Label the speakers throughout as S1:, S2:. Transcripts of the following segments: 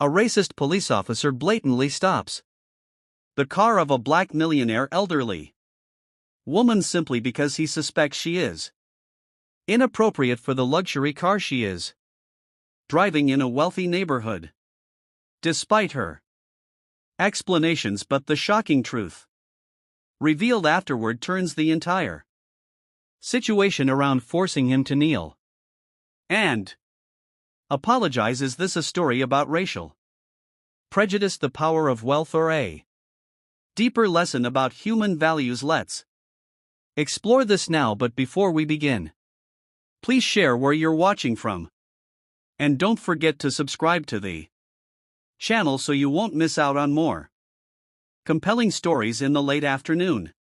S1: A racist police officer blatantly stops the car of a black millionaire elderly woman simply because he suspects she is inappropriate for the luxury car she is driving in a wealthy neighborhood. Despite her explanations, but the shocking truth revealed afterward turns the entire situation around, forcing him to kneel and apologize. Is this a story about racial prejudice, the power of wealth, or a deeper lesson about human values? Let's explore this now, but before we begin, please share where you're watching from. And don't forget to subscribe to the channel so you won't miss out on more compelling stories in the late afternoon.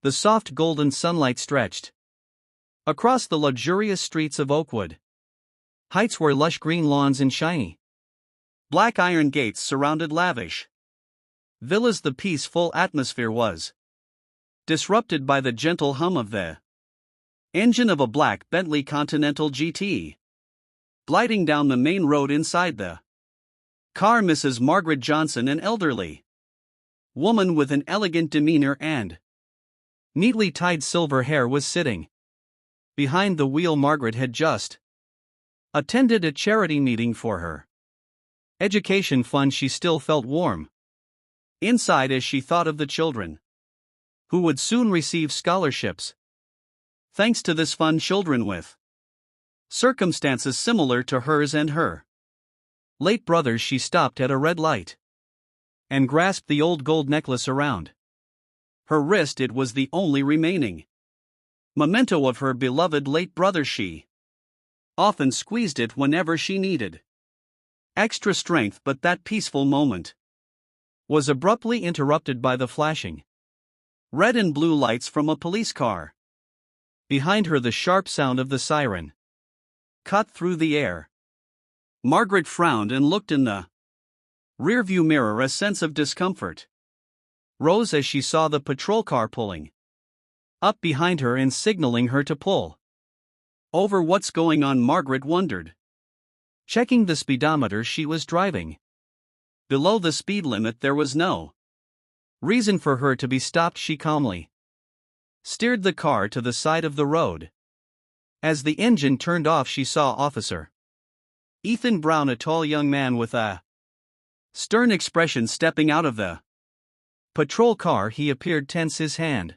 S1: The soft golden sunlight stretched across the luxurious streets of Oakwood Heights, where lush green lawns and shiny black iron gates surrounded lavish villas. The peaceful atmosphere was disrupted by the gentle hum of the engine of a black Bentley Continental GT gliding down the main road. Inside the car, Mrs. Margaret Johnson, an elderly woman with an elegant demeanor and neatly tied silver hair, was sitting behind the wheel. Margaret had just attended a charity meeting for her education fund. She still felt warm inside as she thought of the children who would soon receive scholarships thanks to this fund, children with circumstances similar to hers and her late brother's. She stopped at a red light and grasped the old gold necklace around her wrist. It was the only remaining memento of her beloved late brother. She often squeezed it whenever she needed extra strength, but that peaceful moment was abruptly interrupted by the flashing red and blue lights from a police car behind her. The sharp sound of the siren cut through the air. Margaret frowned and looked in the rearview mirror. A sense of discomfort rose as she saw the patrol car pulling up behind her and signaling her to pull over. What's going on? Margaret wondered, checking the speedometer. She was driving below the speed limit. There was no reason for her to be stopped. She calmly steered the car to the side of the road. As the engine turned off, she saw Officer Ethan Brown, a tall young man with a stern expression, stepping out of the patrol car. He appeared tense. His hand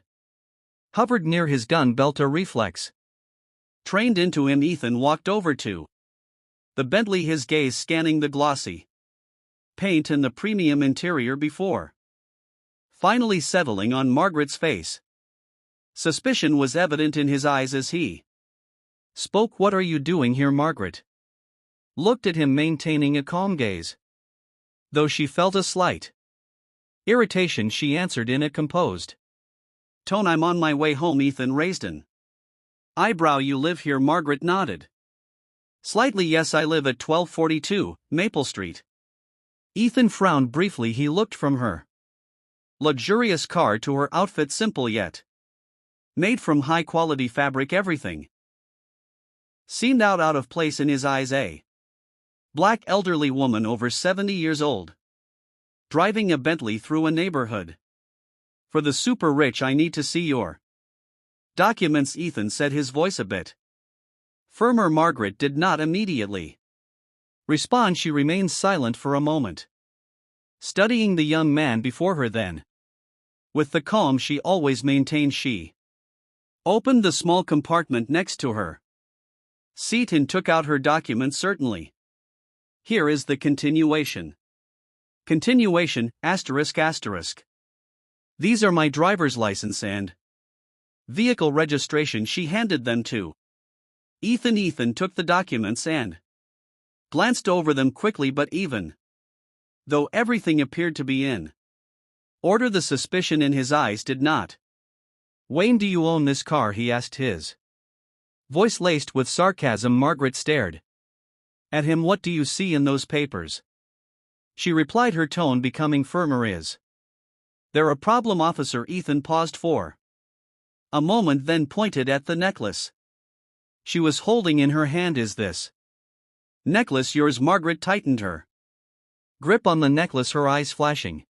S1: hovered near his gun belt, a reflex trained into him. Ethan walked over to the Bentley, his gaze scanning the glossy paint and the premium interior before finally settling on Margaret's face. Suspicion was evident in his eyes as he spoke. What are you doing here? Margaret looked at him, maintaining a calm gaze. Though she felt a slight irritation, she answered in a composed tone, I'm on my way home. Ethan raised an eyebrow. You live here? Margaret nodded slightly. Yes, I live at 1242 Maple Street. Ethan frowned briefly. He looked from her luxurious car to her outfit, simple yet made from high-quality fabric. Everything seemed out of place in his eyes. A black elderly woman over 70 years old driving a Bentley through a neighborhood for the super rich. I need to see your documents, Ethan said, his voice a bit firmer. Margaret did not immediately respond. She remained silent for a moment, studying the young man before her. Then, with the calm she always maintained, she opened the small compartment next to her seat and took out her documents. Certainly. Here is the continuation. Continuation, asterisk asterisk. These are my driver's license and vehicle registration. She handed them to Ethan. Ethan took the documents and glanced over them quickly, but even though everything appeared to be in order, the suspicion in his eyes did not wane. Do you own this car? He asked, his voice laced with sarcasm. Margaret stared at him. What do you see in those papers? She replied, her tone becoming firmer. Is there a problem, officer? Ethan paused for a moment, then pointed at the necklace she was holding in her hand. Is this necklace yours? Margaret tightened her Grip on the necklace, her eyes flashing.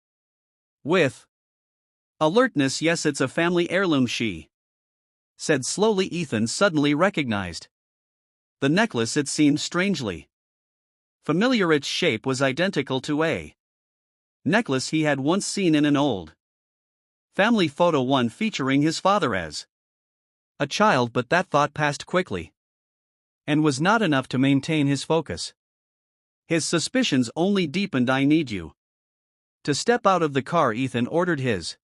S1: With alertness. Yes, it's a family heirloom, she said slowly. Ethan suddenly recognized the necklace. It seemed strangely familiar. Its shape was identical to a necklace he had once seen in an old family photo, one featuring his father as a child. But that thought passed quickly and was not enough to maintain his focus. His suspicions only deepened. I need you to step out of the car, Ethan ordered, his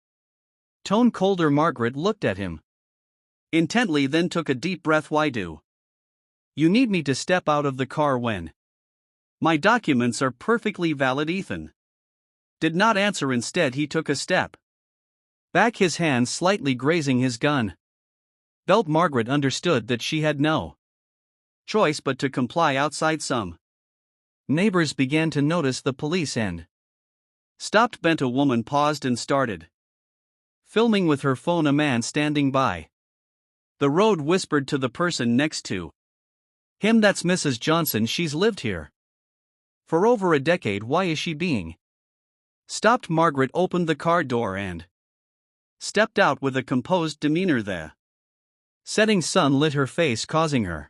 S1: tone colder. Margaret looked at him intently, then took a deep breath. Why do you need me to step out of the car when my documents are perfectly valid? Ethan did not answer. Instead, he took a step back, his hands slightly grazing his gun belt. Margaret understood that she had no choice but to comply. Outside, some neighbors began to notice the police and stopped. Bent, a woman paused and started filming with her phone. A man standing by the road whispered to the person next to him, "That's Mrs. Johnson. She's lived here for over a decade. Why is she being stopped?" Margaret opened the car door and stepped out with a composed demeanor. The setting sun lit her face, causing her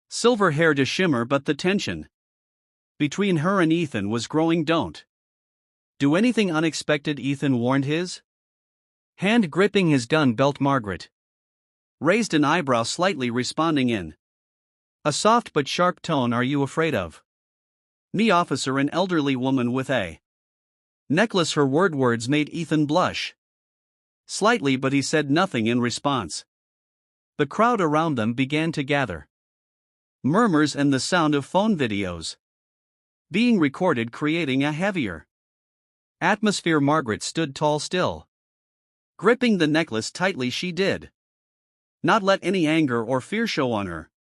S1: silver hair to shimmer, but the tension between her and Ethan was growing. "Don't do anything unexpected," Ethan warned, his hand gripping his gun belt. Margaret raised an eyebrow slightly, responding in a soft but sharp tone. "Are you afraid of me, officer?" An elderly woman with a necklace. Her words made Ethan blush slightly, but he said nothing in response. The crowd around them began to gather. Murmurs and the sound of phone videos being recorded creating a heavier atmosphere. Margaret stood tall, still gripping the necklace tightly. She did not let any anger or fear show on her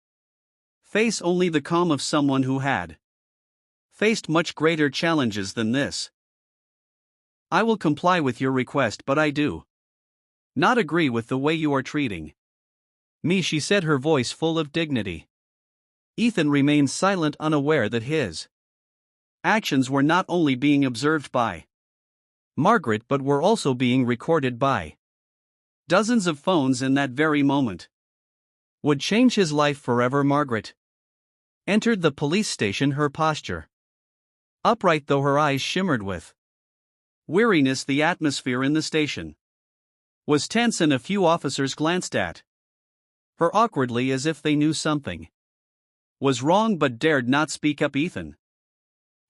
S1: face, only the calm of someone who had faced much greater challenges than this. "I will comply with your request, but I do not agree with the way you are treating me," she said, her voice full of dignity. Ethan remained silent, unaware that his actions were not only being observed by Margaret but were also being recorded by dozens of phones. In that very moment would change his life forever. Margaret entered the police station, her posture upright, though her eyes shimmered with weariness. The atmosphere in the station was tense, and a few officers glanced at her awkwardly, as if they knew something was wrong but dared not speak up. Ethan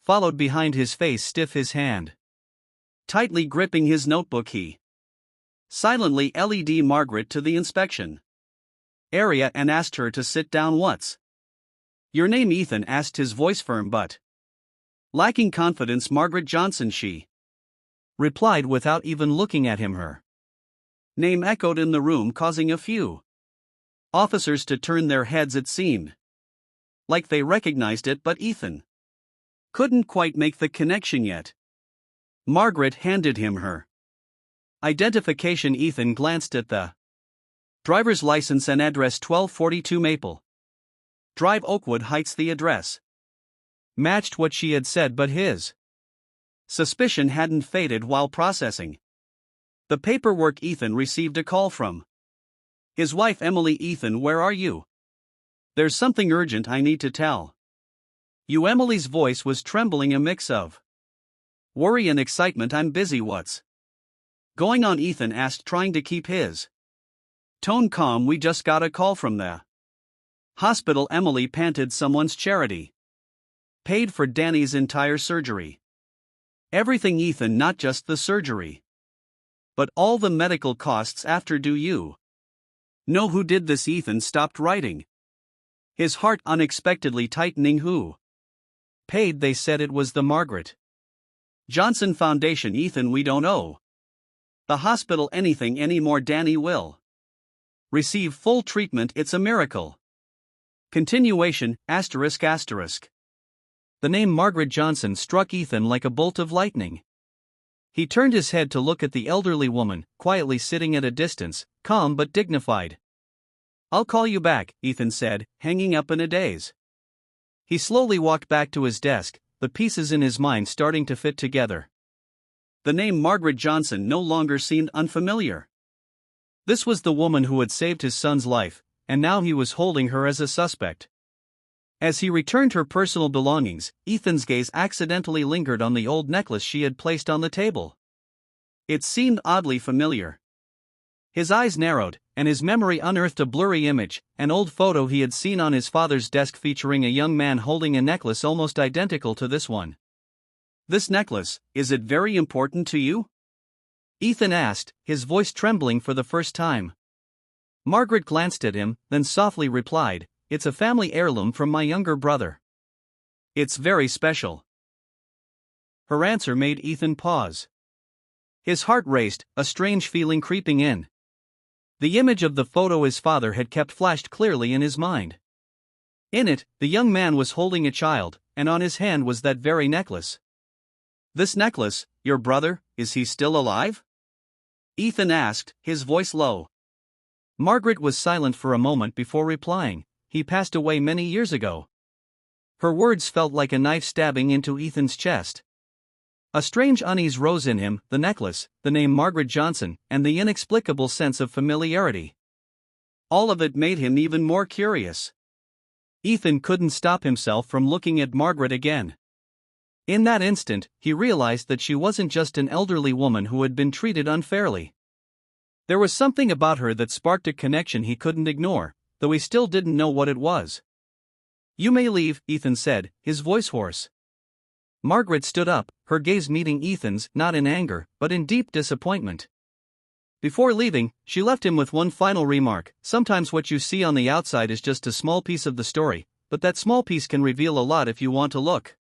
S1: followed behind, his face stiff, his hand tightly gripping his notebook. He silently led Margaret to the inspection area and asked her to sit down. "What's your name?" Ethan asked, his voice firm but lacking confidence. "Margaret Johnson," she replied without even looking at him. Her name echoed in the room, causing a few officers to turn their heads. It seemed like they recognized it, but Ethan couldn't quite make the connection yet. Margaret handed him her identification. Ethan glanced at the driver's license and address: 1242 Maple Drive, Oakwood Heights. The address matched what she had said, but his suspicion hadn't faded. While processing the paperwork, Ethan received a call from his wife, Emily. "Ethan, where are you? There's something urgent I need to tell you." Emily's voice was trembling, a mix of worry and excitement. "I'm busy. What's going on?" Ethan asked, trying to keep his tone calm. "We just got a call from the hospital," Emily panted. "Someone's charity paid for Danny's entire surgery." "Everything, Ethan, not just the surgery, but all the medical costs after. Do you know who did this?" Ethan stopped writing, his heart unexpectedly tightening. "Who paid?" "They said it was the Margaret Johnson Foundation." "Ethan, we don't owe the hospital anything anymore. Danny will receive full treatment. It's a miracle." Continuation, asterisk asterisk. The name Margaret Johnson struck Ethan like a bolt of lightning. He turned his head to look at the elderly woman, quietly sitting at a distance, calm but dignified. "I'll call you back," Ethan said, hanging up in a daze. He slowly walked back to his desk, the pieces in his mind starting to fit together. The name Margaret Johnson no longer seemed unfamiliar. This was the woman who had saved his son's life, and now he was holding her as a suspect. As he returned her personal belongings, Ethan's gaze accidentally lingered on the old necklace she had placed on the table. It seemed oddly familiar. His eyes narrowed, and his memory unearthed a blurry image, an old photo he had seen on his father's desk featuring a young man holding a necklace almost identical to this one. "This necklace, is it very important to you?" Ethan asked, his voice trembling for the first time. Margaret glanced at him, then softly replied, "It's a family heirloom from my younger brother. It's very special." Her answer made Ethan pause. His heart raced, a strange feeling creeping in. The image of the photo his father had kept flashed clearly in his mind. In it, the young man was holding a child, and on his hand was that very necklace. "This necklace, your brother, is he still alive?" Ethan asked, his voice low. Margaret was silent for a moment before replying, "He passed away many years ago." Her words felt like a knife stabbing into Ethan's chest. A strange unease rose in him, the necklace, the name Margaret Johnson, and the inexplicable sense of familiarity. All of it made him even more curious. Ethan couldn't stop himself from looking at Margaret again. In that instant, he realized that she wasn't just an elderly woman who had been treated unfairly. There was something about her that sparked a connection he couldn't ignore, though he still didn't know what it was. "You may leave," Ethan said, his voice hoarse. Margaret stood up, her gaze meeting Ethan's, not in anger, but in deep disappointment. Before leaving, she left him with one final remark: "Sometimes what you see on the outside is just a small piece of the story, but that small piece can reveal a lot if you want to look."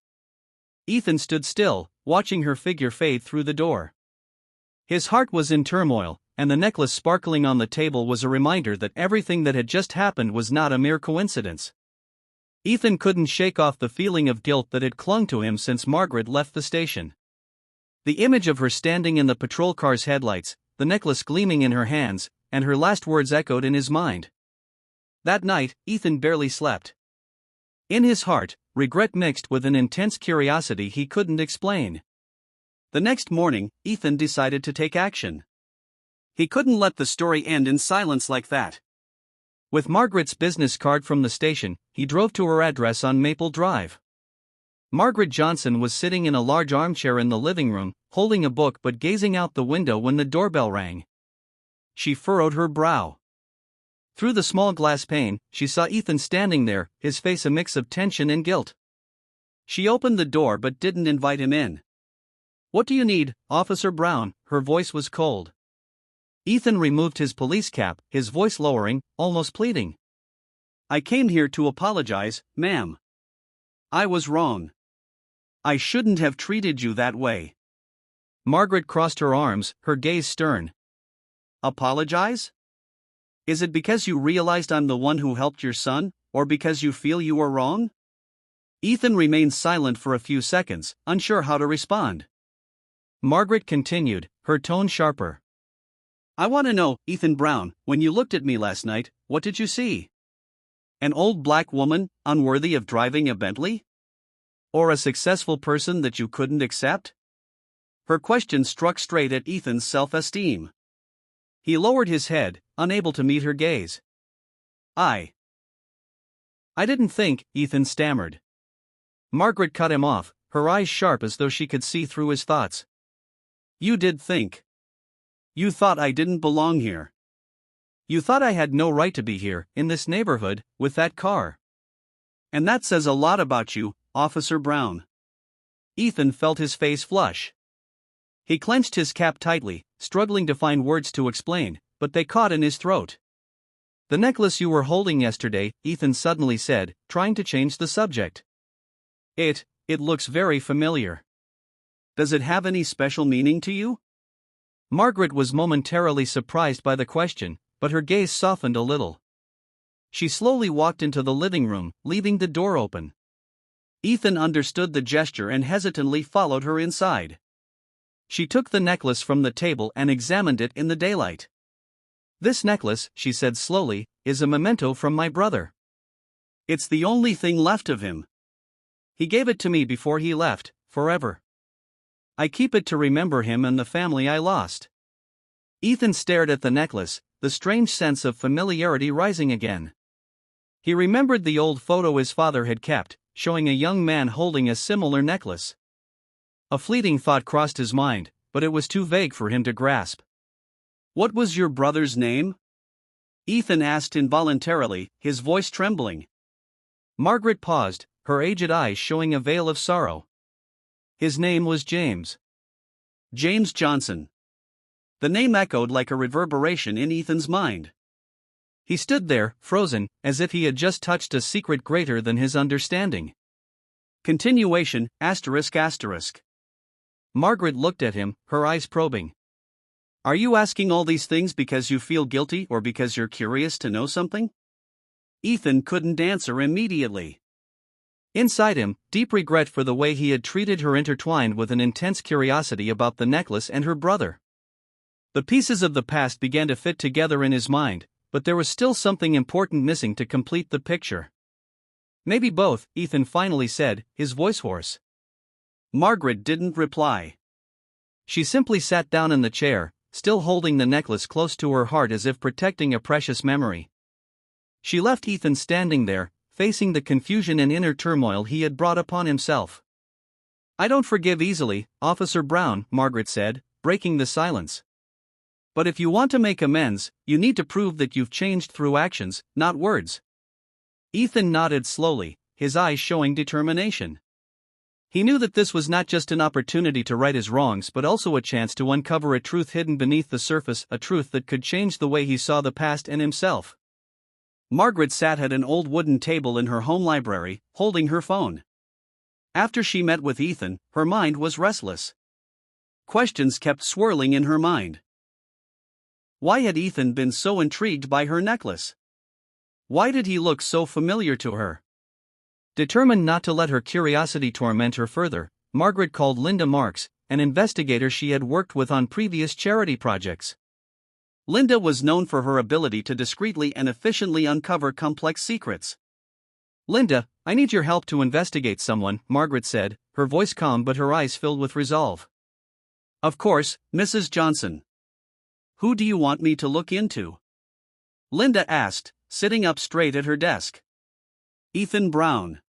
S1: Ethan stood still, watching her figure fade through the door. His heart was in turmoil, and the necklace sparkling on the table was a reminder that everything that had just happened was not a mere coincidence. Ethan couldn't shake off the feeling of guilt that had clung to him since Margaret left the station. The image of her standing in the patrol car's headlights, the necklace gleaming in her hands, and her last words echoed in his mind. That night, Ethan barely slept. In his heart, regret mixed with an intense curiosity he couldn't explain. The next morning, Ethan decided to take action. He couldn't let the story end in silence like that. With Margaret's business card from the station, he drove to her address on Maple Drive. Margaret Johnson was sitting in a large armchair in the living room, holding a book but gazing out the window when the doorbell rang. She furrowed her brow. Through the small glass pane, she saw Ethan standing there, his face a mix of tension and guilt. She opened the door but didn't invite him in. "What do you need, Officer Brown?" Her voice was cold. Ethan removed his police cap, his voice lowering, almost pleading. "I came here to apologize, ma'am. I was wrong. I shouldn't have treated you that way." Margaret crossed her arms, her gaze stern. "Apologize? Is it because you realized I'm the one who helped your son, or because you feel you were wrong?" Ethan remained silent for a few seconds, unsure how to respond. Margaret continued, her tone sharper. "I want to know, Ethan Brown, when you looked at me last night, what did you see? An old black woman, unworthy of driving a Bentley? Or a successful person that you couldn't accept?" Her question struck straight at Ethan's self-esteem. He lowered his head, unable to meet her gaze. I didn't think," Ethan stammered. Margaret cut him off, her eyes sharp as though she could see through his thoughts. "You did think. You thought I didn't belong here. You thought I had no right to be here, in this neighborhood, with that car. And that says a lot about you, Officer Brown." Ethan felt his face flush. He clenched his cap tightly, struggling to find words to explain, but they caught in his throat. "The necklace you were holding yesterday," Ethan suddenly said, trying to change the subject. It looks very familiar. Does it have any special meaning to you?" Margaret was momentarily surprised by the question, but her gaze softened a little. She slowly walked into the living room, leaving the door open. Ethan understood the gesture and hesitantly followed her inside. She took the necklace from the table and examined it in the daylight. "This necklace," she said slowly, "is a memento from my brother. It's the only thing left of him. He gave it to me before he left, forever. I keep it to remember him and the family I lost. Ethan stared at the necklace, the strange sense of familiarity rising again. He remembered the old photo his father had kept, showing a young man holding a similar necklace. A fleeting thought crossed his mind, but it was too vague for him to grasp. "What was your brother's name?" Ethan asked involuntarily, his voice trembling. Margaret paused, her aged eyes showing a veil of sorrow. "His name was James. James Johnson." The name echoed like a reverberation in Ethan's mind. He stood there, frozen, as if he had just touched a secret greater than his understanding. Continuation, ***. Margaret looked at him, her eyes probing. "Are you asking all these things because you feel guilty or because you're curious to know something?" Ethan couldn't answer immediately. Inside him, deep regret for the way he had treated her intertwined with an intense curiosity about the necklace and her brother. The pieces of the past began to fit together in his mind, but there was still something important missing to complete the picture. "Maybe both," Ethan finally said, his voice hoarse. Margaret didn't reply. She simply sat down in the chair, still holding the necklace close to her heart as if protecting a precious memory. She left Ethan standing there, facing the confusion and inner turmoil he had brought upon himself. "I don't forgive easily, Officer Brown," Margaret said, breaking the silence. "But if you want to make amends, you need to prove that you've changed through actions, not words." Ethan nodded slowly, his eyes showing determination. He knew that this was not just an opportunity to right his wrongs but also a chance to uncover a truth hidden beneath the surface, a truth that could change the way he saw the past and himself. Margaret sat at an old wooden table in her home library, holding her phone. After she met with Ethan, her mind was restless. Questions kept swirling in her mind. Why had Ethan been so intrigued by her necklace? Why did he look so familiar to her? Determined not to let her curiosity torment her further, Margaret called Linda Marks, an investigator she had worked with on previous charity projects. Linda was known for her ability to discreetly and efficiently uncover complex secrets. "Linda, I need your help to investigate someone," Margaret said, her voice calm but her eyes filled with resolve. "Of course, Mrs. Johnson. Who do you want me to look into?" Linda asked, sitting up straight at her desk. "Ethan Brown.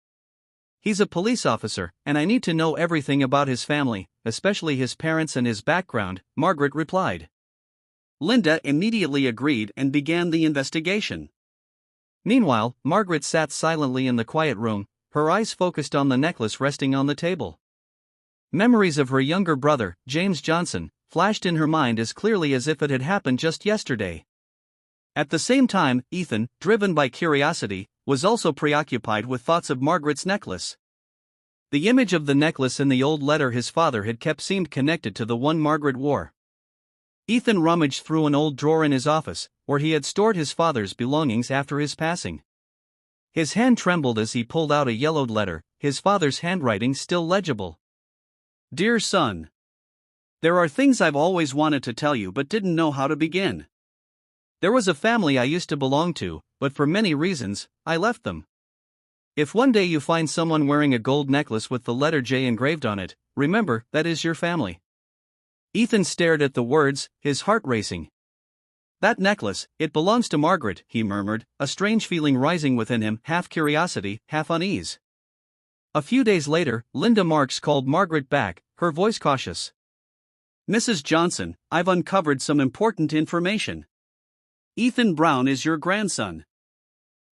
S1: He's a police officer, and I need to know everything about his family, especially his parents and his background," Margaret replied. Linda immediately agreed and began the investigation. Meanwhile, Margaret sat silently in the quiet room, her eyes focused on the necklace resting on the table. Memories of her younger brother, James Johnson, flashed in her mind as clearly as if it had happened just yesterday. At the same time, Ethan, driven by curiosity, was also preoccupied with thoughts of Margaret's necklace. The image of the necklace in the old letter his father had kept seemed connected to the one Margaret wore. Ethan rummaged through an old drawer in his office, where he had stored his father's belongings after his passing. His hand trembled as he pulled out a yellowed letter, his father's handwriting still legible. "Dear son. There are things I've always wanted to tell you but didn't know how to begin. There was a family I used to belong to, but for many reasons, I left them. If one day you find someone wearing a gold necklace with the letter J engraved on it, remember, that is your family." Ethan stared at the words, his heart racing. "That necklace, it belongs to Margaret," he murmured, a strange feeling rising within him, half curiosity, half unease. A few days later, Linda Marks called Margaret back, her voice cautious. "Mrs. Johnson, I've uncovered some important information. Ethan Brown is your grandson.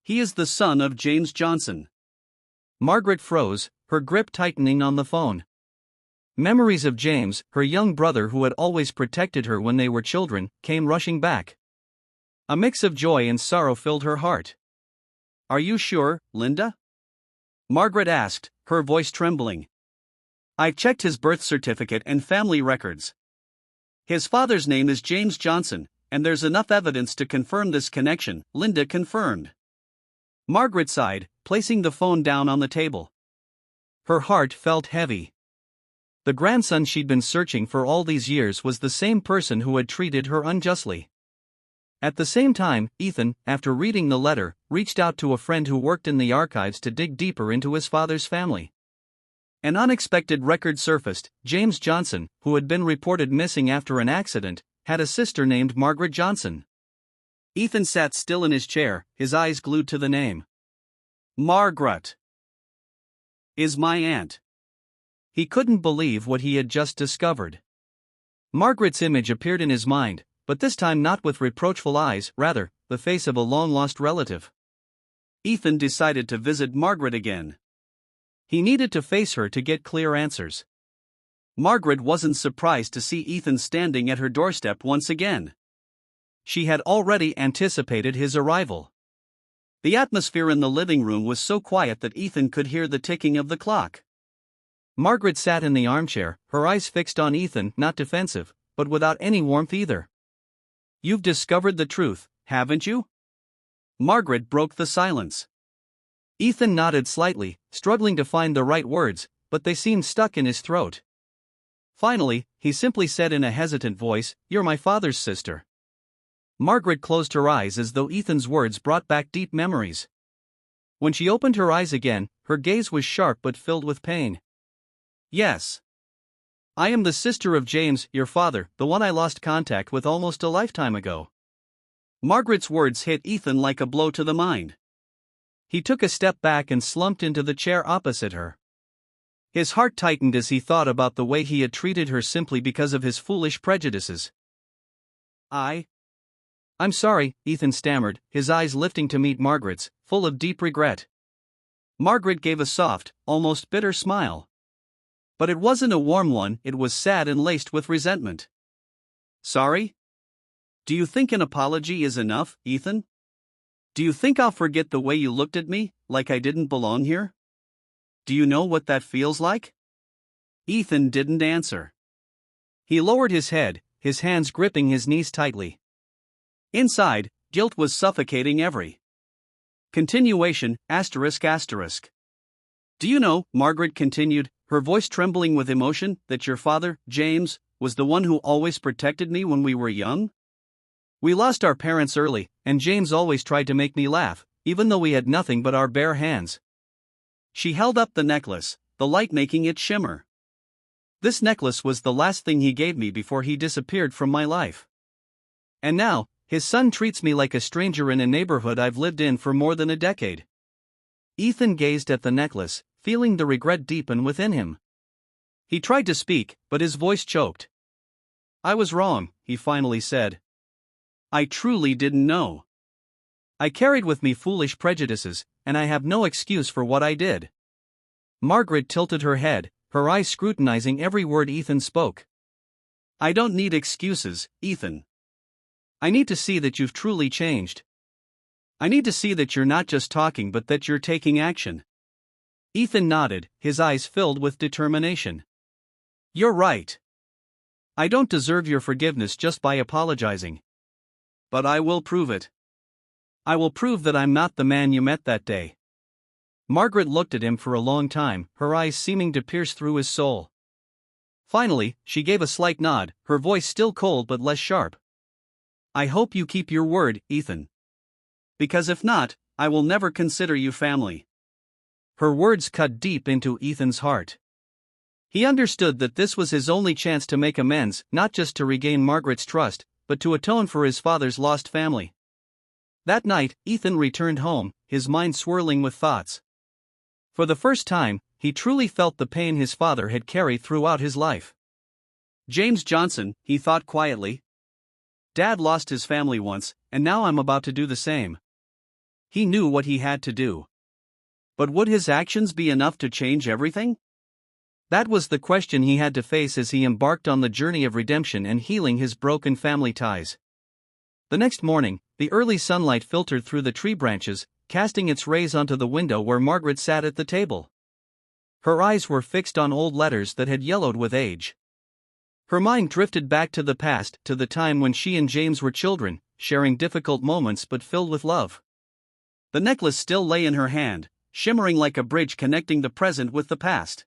S1: He is the son of James Johnson." Margaret froze, her grip tightening on the phone. Memories of James, her young brother who had always protected her when they were children, came rushing back. A mix of joy and sorrow filled her heart. "Are you sure, Linda?" Margaret asked, her voice trembling. "I checked his birth certificate and family records. His father's name is James Johnson, and there's enough evidence to confirm this connection," Linda confirmed. Margaret sighed, placing the phone down on the table. Her heart felt heavy. The grandson she'd been searching for all these years was the same person who had treated her unjustly. At the same time, Ethan, after reading the letter, reached out to a friend who worked in the archives to dig deeper into his father's family. An unexpected record surfaced. James Johnson, who had been reported missing after an accident, had a sister named Margaret Johnson. Ethan sat still in his chair, his eyes glued to the name. Margaret is my aunt. He couldn't believe what he had just discovered. Margaret's image appeared in his mind, but this time not with reproachful eyes, rather, the face of a long-lost relative. Ethan decided to visit Margaret again. He needed to face her to get clear answers. Margaret wasn't surprised to see Ethan standing at her doorstep once again. She had already anticipated his arrival. The atmosphere in the living room was so quiet that Ethan could hear the ticking of the clock. Margaret sat in the armchair, her eyes fixed on Ethan, not defensive, but without any warmth either. "You've discovered the truth, haven't you?" Margaret broke the silence. Ethan nodded slightly, struggling to find the right words, but they seemed stuck in his throat. Finally, he simply said in a hesitant voice, "You're my father's sister." Margaret closed her eyes as though Ethan's words brought back deep memories. When she opened her eyes again, her gaze was sharp but filled with pain. "Yes. I am the sister of James, your father, the one I lost contact with almost a lifetime ago." Margaret's words hit Ethan like a blow to the mind. He took a step back and slumped into the chair opposite her. His heart tightened as he thought about the way he had treated her simply because of his foolish prejudices. I'm sorry," Ethan stammered, his eyes lifting to meet Margaret's, full of deep regret. Margaret gave a soft, almost bitter smile. But it wasn't a warm one, it was sad and laced with resentment. "Sorry? Do you think an apology is enough, Ethan? Do you think I'll forget the way you looked at me, like I didn't belong here? Do you know what that feels like?" Ethan didn't answer. He lowered his head, his hands gripping his knees tightly. Inside, guilt was suffocating every continuation, ***. "Do you know," Margaret continued, her voice trembling with emotion, "that your father, James, was the one who always protected me when we were young? We lost our parents early, and James always tried to make me laugh, even though we had nothing but our bare hands." She held up the necklace, the light making it shimmer. "This necklace was the last thing he gave me before he disappeared from my life. And now, his son treats me like a stranger in a neighborhood I've lived in for more than a decade." Ethan gazed at the necklace, feeling the regret deepen within him. He tried to speak, but his voice choked. "I was wrong," he finally said. "I truly didn't know. I carried with me foolish prejudices, and I have no excuse for what I did." Margaret tilted her head, her eyes scrutinizing every word Ethan spoke. "I don't need excuses, Ethan. I need to see that you've truly changed. I need to see that you're not just talking but that you're taking action." Ethan nodded, his eyes filled with determination. "You're right. I don't deserve your forgiveness just by apologizing. But I will prove it. I will prove that I'm not the man you met that day." Margaret looked at him for a long time, her eyes seeming to pierce through his soul. Finally, she gave a slight nod, her voice still cold but less sharp. "I hope you keep your word, Ethan. Because if not, I will never consider you family." Her words cut deep into Ethan's heart. He understood that this was his only chance to make amends, not just to regain Margaret's trust, but to atone for his father's lost family. That night, Ethan returned home, his mind swirling with thoughts. For the first time, he truly felt the pain his father had carried throughout his life. James Johnson, he thought quietly. Dad lost his family once, and now I'm about to do the same. He knew what he had to do. But would his actions be enough to change everything? That was the question he had to face as he embarked on the journey of redemption and healing his broken family ties. The next morning, the early sunlight filtered through the tree branches, casting its rays onto the window where Margaret sat at the table. Her eyes were fixed on old letters that had yellowed with age. Her mind drifted back to the past, to the time when she and James were children, sharing difficult moments but filled with love. The necklace still lay in her hand, shimmering like a bridge connecting the present with the past.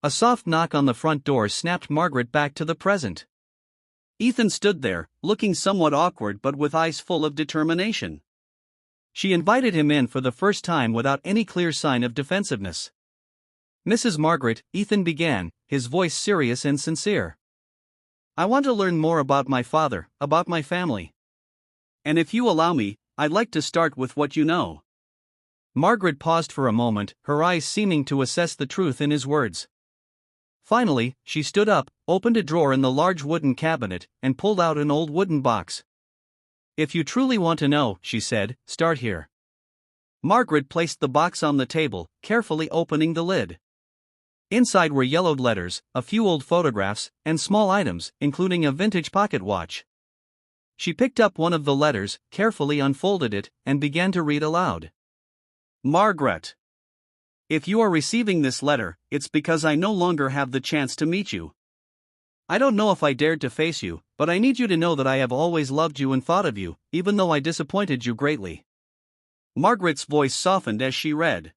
S1: A soft knock on the front door snapped Margaret back to the present. Ethan stood there, looking somewhat awkward but with eyes full of determination. She invited him in for the first time without any clear sign of defensiveness. Mrs. Margaret, Ethan began, his voice serious and sincere. I want to learn more about my father, about my family. And if you allow me, I'd like to start with what you know. Margaret paused for a moment, her eyes seeming to assess the truth in his words. Finally, she stood up, opened a drawer in the large wooden cabinet, and pulled out an old wooden box. If you truly want to know, she said, start here. Margaret placed the box on the table, carefully opening the lid. Inside were yellowed letters, a few old photographs, and small items, including a vintage pocket watch. She picked up one of the letters, carefully unfolded it, and began to read aloud. Margaret. If you are receiving this letter, it's because I no longer have the chance to meet you. I don't know if I dared to face you, but I need you to know that I have always loved you and thought of you, even though I disappointed you greatly. Margaret's voice softened as she read.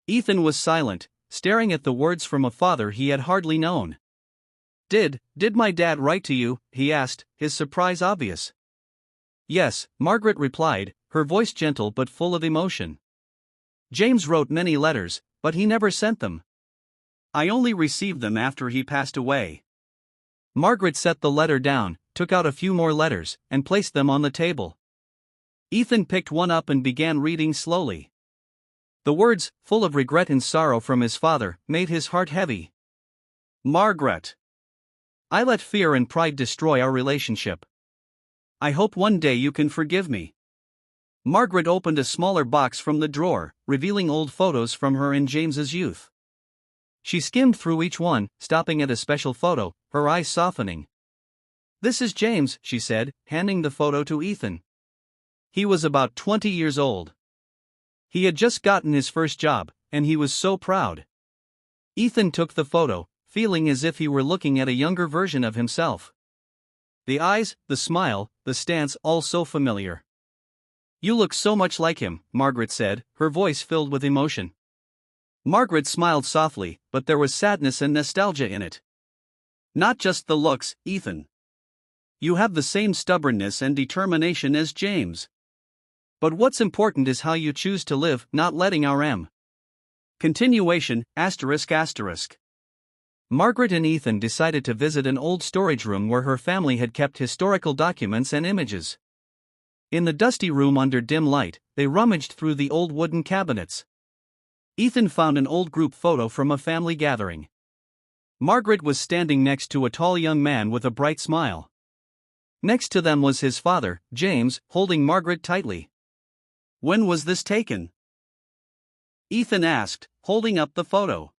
S1: Ethan was silent, staring at the words from a father he had hardly known. Did my dad write to you? He asked, his surprise obvious. Yes, Margaret replied, her voice gentle but full of emotion. James wrote many letters, but he never sent them. I only received them after he passed away. Margaret set the letter down, took out a few more letters, and placed them on the table. Ethan picked one up and began reading slowly. The words, full of regret and sorrow from his father, made his heart heavy. Margaret. I let fear and pride destroy our relationship. I hope one day you can forgive me. Margaret opened a smaller box from the drawer, revealing old photos from her and James's youth. She skimmed through each one, stopping at a special photo, her eyes softening. This is James, she said, handing the photo to Ethan. He was about 20 years old. He had just gotten his first job, and he was so proud. Ethan took the photo, feeling as if he were looking at a younger version of himself. The eyes, the smile, the stance, all so familiar. You look so much like him, Margaret said, her voice filled with emotion. Margaret smiled softly, but there was sadness and nostalgia in it. Not just the looks, Ethan. You have the same stubbornness and determination as James. But what's important is how you choose to live, not letting our continuation, ***. Margaret and Ethan decided to visit an old storage room where her family had kept historical documents and images. In the dusty room under dim light, they rummaged through the old wooden cabinets. Ethan found an old group photo from a family gathering. Margaret was standing next to a tall young man with a bright smile. Next to them was his father, James, holding Margaret tightly. When was this taken? Ethan asked, holding up the photo.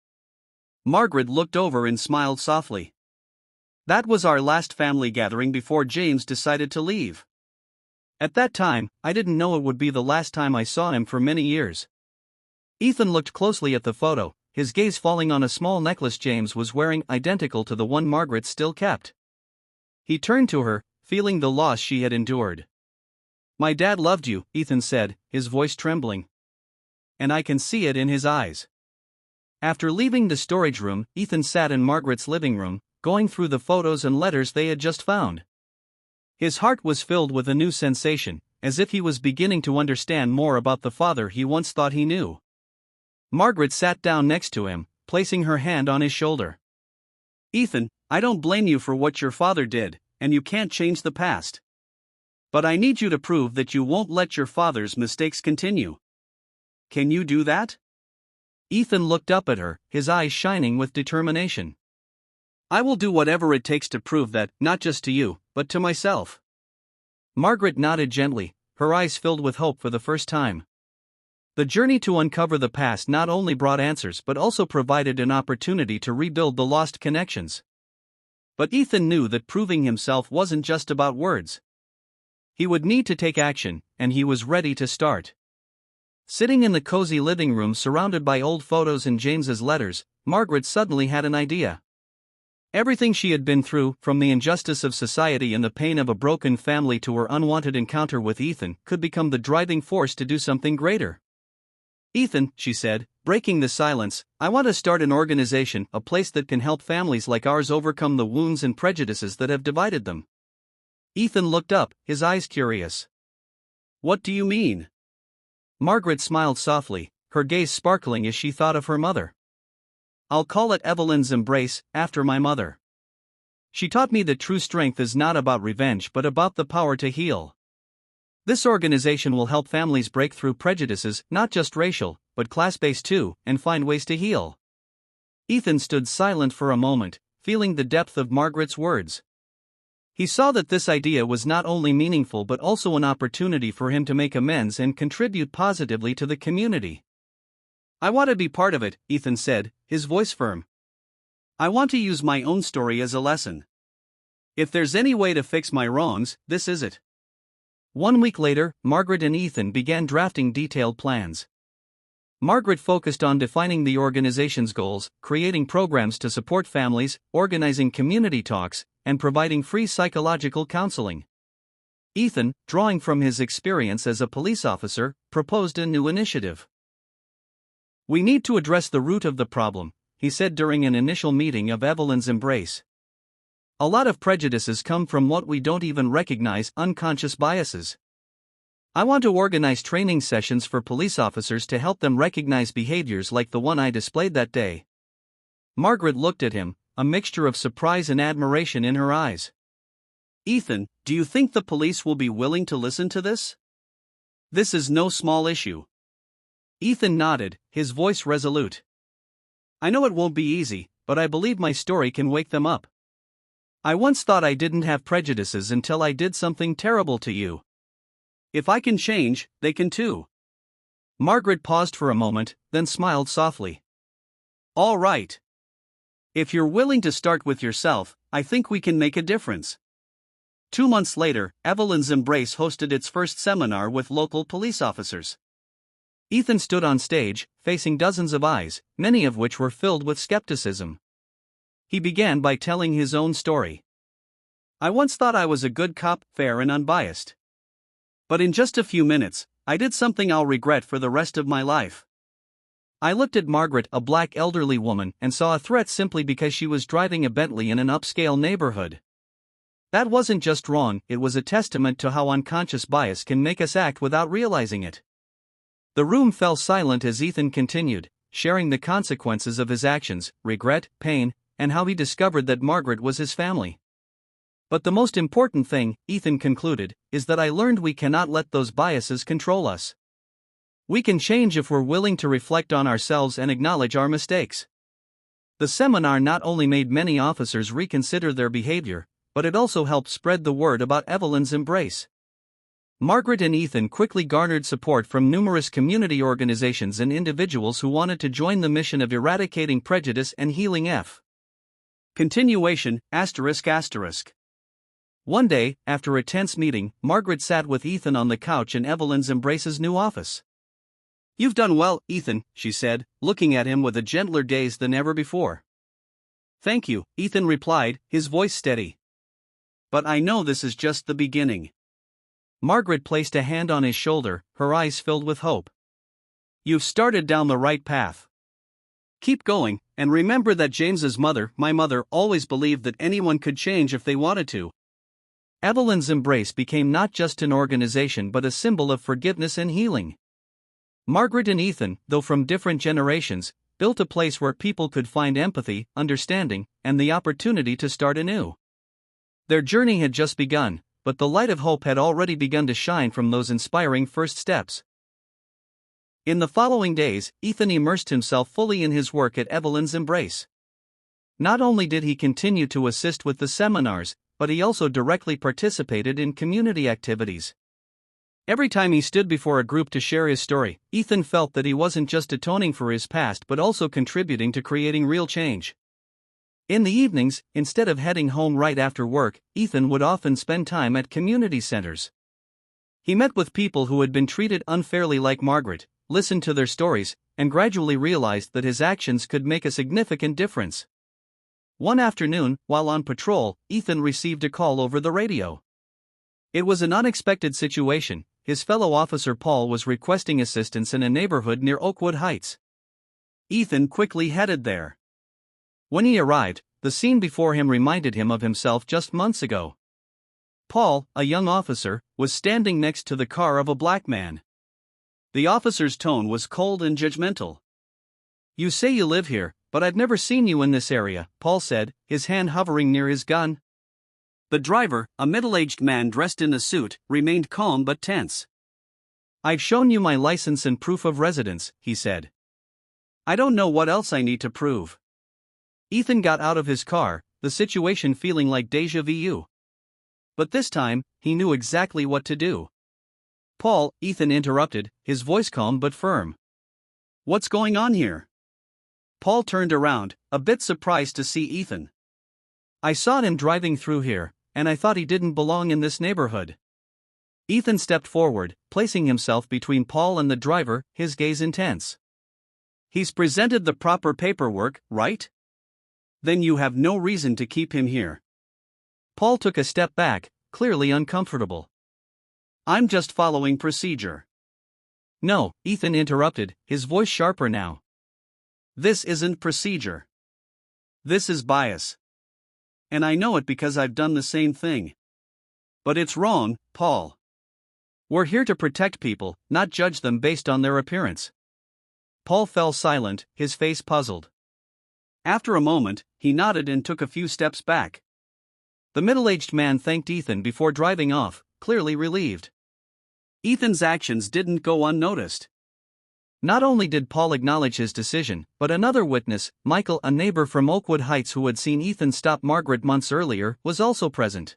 S1: Margaret looked over and smiled softly. That was our last family gathering before James decided to leave. At that time, I didn't know it would be the last time I saw him for many years. Ethan looked closely at the photo, his gaze falling on a small necklace James was wearing, identical to the one Margaret still kept. He turned to her, feeling the loss she had endured. My dad loved you, Ethan said, his voice trembling. And I can see it in his eyes. After leaving the storage room, Ethan sat in Margaret's living room, going through the photos and letters they had just found. His heart was filled with a new sensation, as if he was beginning to understand more about the father he once thought he knew. Margaret sat down next to him, placing her hand on his shoulder. Ethan, I don't blame you for what your father did, and you can't change the past. But I need you to prove that you won't let your father's mistakes continue. Can you do that? Ethan looked up at her, his eyes shining with determination. I will do whatever it takes to prove that, not just to you, but to myself. Margaret nodded gently, her eyes filled with hope for the first time. The journey to uncover the past not only brought answers but also provided an opportunity to rebuild the lost connections. But Ethan knew that proving himself wasn't just about words. He would need to take action, and he was ready to start. Sitting in the cozy living room surrounded by old photos and James's letters, Margaret suddenly had an idea. Everything she had been through, from the injustice of society and the pain of a broken family to her unwanted encounter with Ethan, could become the driving force to do something greater. Ethan, she said, breaking the silence, I want to start an organization, a place that can help families like ours overcome the wounds and prejudices that have divided them. Ethan looked up, his eyes curious. What do you mean? Margaret smiled softly, her gaze sparkling as she thought of her mother. I'll call it Evelyn's Embrace, after my mother. She taught me that true strength is not about revenge but about the power to heal. This organization will help families break through prejudices, not just racial, but class-based too, and find ways to heal. Ethan stood silent for a moment, feeling the depth of Margaret's words. He saw that this idea was not only meaningful but also an opportunity for him to make amends and contribute positively to the community. I want to be part of it, Ethan said, his voice firm. I want to use my own story as a lesson. If there's any way to fix my wrongs, this is it. 1 week later, Margaret and Ethan began drafting detailed plans. Margaret focused on defining the organization's goals, creating programs to support families, organizing community talks, and providing free psychological counseling. Ethan, drawing from his experience as a police officer, proposed a new initiative. We need to address the root of the problem, he said during an initial meeting of Evelyn's Embrace. A lot of prejudices come from what we don't even recognize, unconscious biases. I want to organize training sessions for police officers to help them recognize behaviors like the one I displayed that day. Margaret looked at him, a mixture of surprise and admiration in her eyes. Ethan, do you think the police will be willing to listen to this? This is no small issue. Ethan nodded, his voice resolute. I know it won't be easy, but I believe my story can wake them up. I once thought I didn't have prejudices until I did something terrible to you. If I can change, they can too. Margaret paused for a moment, then smiled softly. All right. If you're willing to start with yourself, I think we can make a difference. 2 months later, Evelyn's Embrace hosted its first seminar with local police officers. Ethan stood on stage, facing dozens of eyes, many of which were filled with skepticism. He began by telling his own story. I once thought I was a good cop, fair and unbiased. But in just a few minutes, I did something I'll regret for the rest of my life. I looked at Margaret, a black elderly woman, and saw a threat simply because she was driving a Bentley in an upscale neighborhood. That wasn't just wrong, it was a testament to how unconscious bias can make us act without realizing it. The room fell silent as Ethan continued, sharing the consequences of his actions, regret, pain, and how he discovered that Margaret was his family. But the most important thing, Ethan concluded, is that I learned we cannot let those biases control us. We can change if we're willing to reflect on ourselves and acknowledge our mistakes. The seminar not only made many officers reconsider their behavior, but it also helped spread the word about Evelyn's Embrace. Margaret and Ethan quickly garnered support from numerous community organizations and individuals who wanted to join the mission of eradicating prejudice and healing F. Continuation, ***. One day, after a tense meeting, Margaret sat with Ethan on the couch in Evelyn's Embrace's new office. You've done well, Ethan, she said, looking at him with a gentler gaze than ever before. Thank you, Ethan replied, his voice steady. But I know this is just the beginning. Margaret placed a hand on his shoulder, her eyes filled with hope. You've started down the right path. Keep going, and remember that James's mother, my mother, always believed that anyone could change if they wanted to. Evelyn's Embrace became not just an organization but a symbol of forgiveness and healing. Margaret and Ethan, though from different generations, built a place where people could find empathy, understanding, and the opportunity to start anew. Their journey had just begun, but the light of hope had already begun to shine from those inspiring first steps. In the following days, Ethan immersed himself fully in his work at Evelyn's Embrace. Not only did he continue to assist with the seminars, but he also directly participated in community activities. Every time he stood before a group to share his story, Ethan felt that he wasn't just atoning for his past but also contributing to creating real change. In the evenings, instead of heading home right after work, Ethan would often spend time at community centers. He met with people who had been treated unfairly like Margaret, listened to their stories, and gradually realized that his actions could make a significant difference. One afternoon, while on patrol, Ethan received a call over the radio. It was an unexpected situation. His fellow officer Paul was requesting assistance in a neighborhood near Oakwood Heights. Ethan quickly headed there. When he arrived, the scene before him reminded him of himself just months ago. Paul, a young officer, was standing next to the car of a black man. The officer's tone was cold and judgmental. You say you live here, but I've never seen you in this area, Paul said, his hand hovering near his gun. The driver, a middle-aged man dressed in a suit, remained calm but tense. I've shown you my license and proof of residence, he said. I don't know what else I need to prove. Ethan got out of his car, the situation feeling like déjà vu. But this time, he knew exactly what to do. Paul, Ethan interrupted, his voice calm but firm. What's going on here? Paul turned around, a bit surprised to see Ethan. I saw him driving through here, and I thought he didn't belong in this neighborhood. Ethan stepped forward, placing himself between Paul and the driver, his gaze intense. He's presented the proper paperwork, right? Then you have no reason to keep him here. Paul took a step back, clearly uncomfortable. I'm just following procedure. No, Ethan interrupted, his voice sharper now. This isn't procedure. This is bias. And I know it because I've done the same thing. But it's wrong, Paul. We're here to protect people, not judge them based on their appearance. Paul fell silent, his face puzzled. After a moment, he nodded and took a few steps back. The middle-aged man thanked Ethan before driving off, clearly relieved. Ethan's actions didn't go unnoticed. Not only did Paul acknowledge his decision, but another witness, Michael, a neighbor from Oakwood Heights who had seen Ethan stop Margaret months earlier, was also present.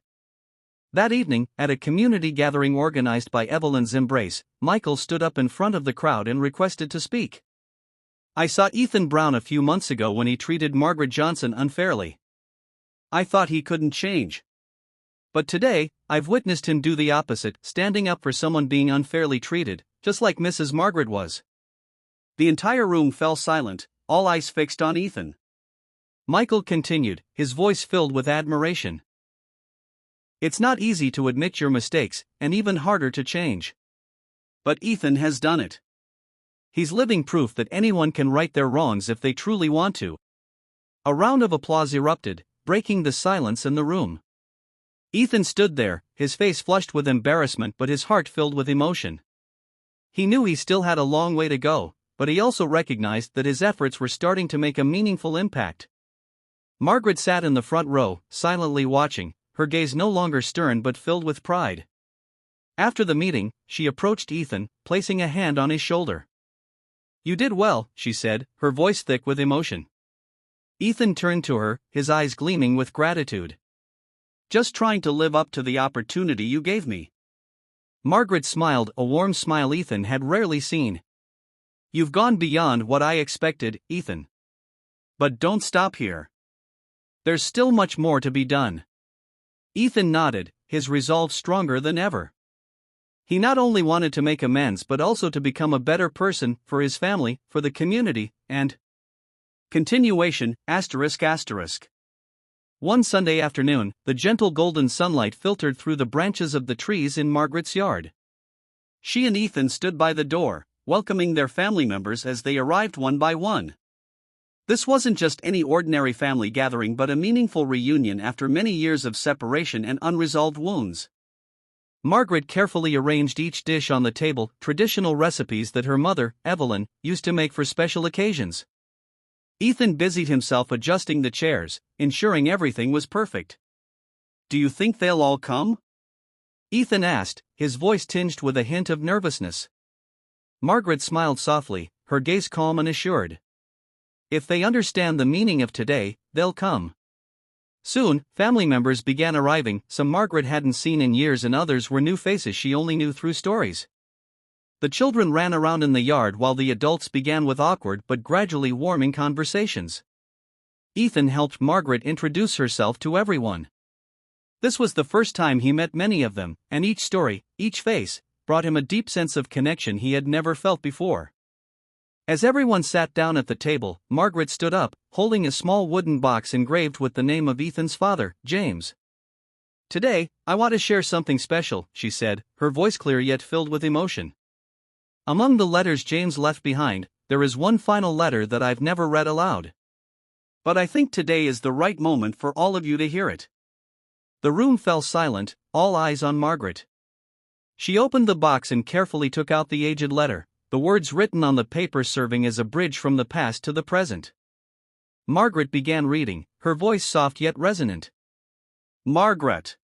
S1: That evening, at a community gathering organized by Evelyn's Embrace, Michael stood up in front of the crowd and requested to speak. I saw Ethan Brown a few months ago when he treated Margaret Johnson unfairly. I thought he couldn't change. But today, I've witnessed him do the opposite, standing up for someone being unfairly treated, just like Mrs. Margaret was. The entire room fell silent, all eyes fixed on Ethan. Michael continued, his voice filled with admiration. It's not easy to admit your mistakes, and even harder to change. But Ethan has done it. He's living proof that anyone can right their wrongs if they truly want to. A round of applause erupted, breaking the silence in the room. Ethan stood there, his face flushed with embarrassment but his heart filled with emotion. He knew he still had a long way to go, but he also recognized that his efforts were starting to make a meaningful impact. Margaret sat in the front row, silently watching, her gaze no longer stern but filled with pride. After the meeting, she approached Ethan, placing a hand on his shoulder. You did well, she said, her voice thick with emotion. Ethan turned to her, his eyes gleaming with gratitude. Just trying to live up to the opportunity you gave me. Margaret smiled, a warm smile Ethan had rarely seen. You've gone beyond what I expected, Ethan. But don't stop here. There's still much more to be done. Ethan nodded, his resolve stronger than ever. He not only wanted to make amends but also to become a better person, for his family, for the community, and... Continuation, ***. One Sunday afternoon, the gentle golden sunlight filtered through the branches of the trees in Margaret's yard. She and Ethan stood by the door, welcoming their family members as they arrived one by one. This wasn't just any ordinary family gathering but a meaningful reunion after many years of separation and unresolved wounds. Margaret carefully arranged each dish on the table, traditional recipes that her mother, Evelyn, used to make for special occasions. Ethan busied himself adjusting the chairs, ensuring everything was perfect. Do you think they'll all come? Ethan asked, his voice tinged with a hint of nervousness. Margaret smiled softly, her gaze calm and assured. If they understand the meaning of today, they'll come. Soon, family members began arriving, some Margaret hadn't seen in years and others were new faces she only knew through stories. The children ran around in the yard while the adults began with awkward but gradually warming conversations. Ethan helped Margaret introduce herself to everyone. This was the first time he met many of them, and each story, each face, brought him a deep sense of connection he had never felt before. As everyone sat down at the table, Margaret stood up, holding a small wooden box engraved with the name of Ethan's father, James. Today, I want to share something special, she said, her voice clear yet filled with emotion. Among the letters James left behind, there is one final letter that I've never read aloud. But I think today is the right moment for all of you to hear it. The room fell silent, all eyes on Margaret. She opened the box and carefully took out the aged letter, the words written on the paper serving as a bridge from the past to the present. Margaret began reading, her voice soft yet resonant. Margaret.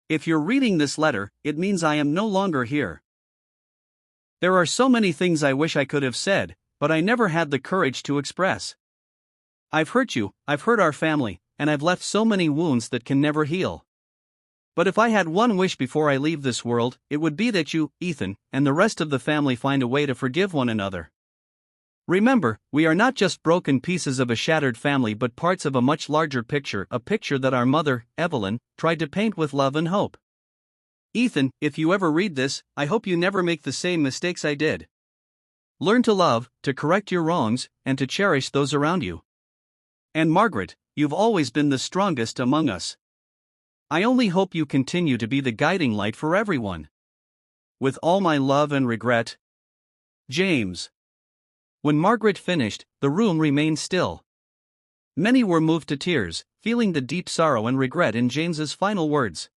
S1: If you're reading this letter, it means I am no longer here. There are so many things I wish I could have said, but I never had the courage to express. I've hurt you, I've hurt our family, and I've left so many wounds that can never heal. But if I had one wish before I leave this world, it would be that you, Ethan, and the rest of the family find a way to forgive one another. Remember, we are not just broken pieces of a shattered family but parts of a much larger picture, a picture that our mother, Evelyn, tried to paint with love and hope. Ethan, if you ever read this, I hope you never make the same mistakes I did. Learn to love, to correct your wrongs, and to cherish those around you. And Margaret, you've always been the strongest among us. I only hope you continue to be the guiding light for everyone. With all my love and regret, James. When Margaret finished, the room remained still. Many were moved to tears, feeling the deep sorrow and regret in James's final words.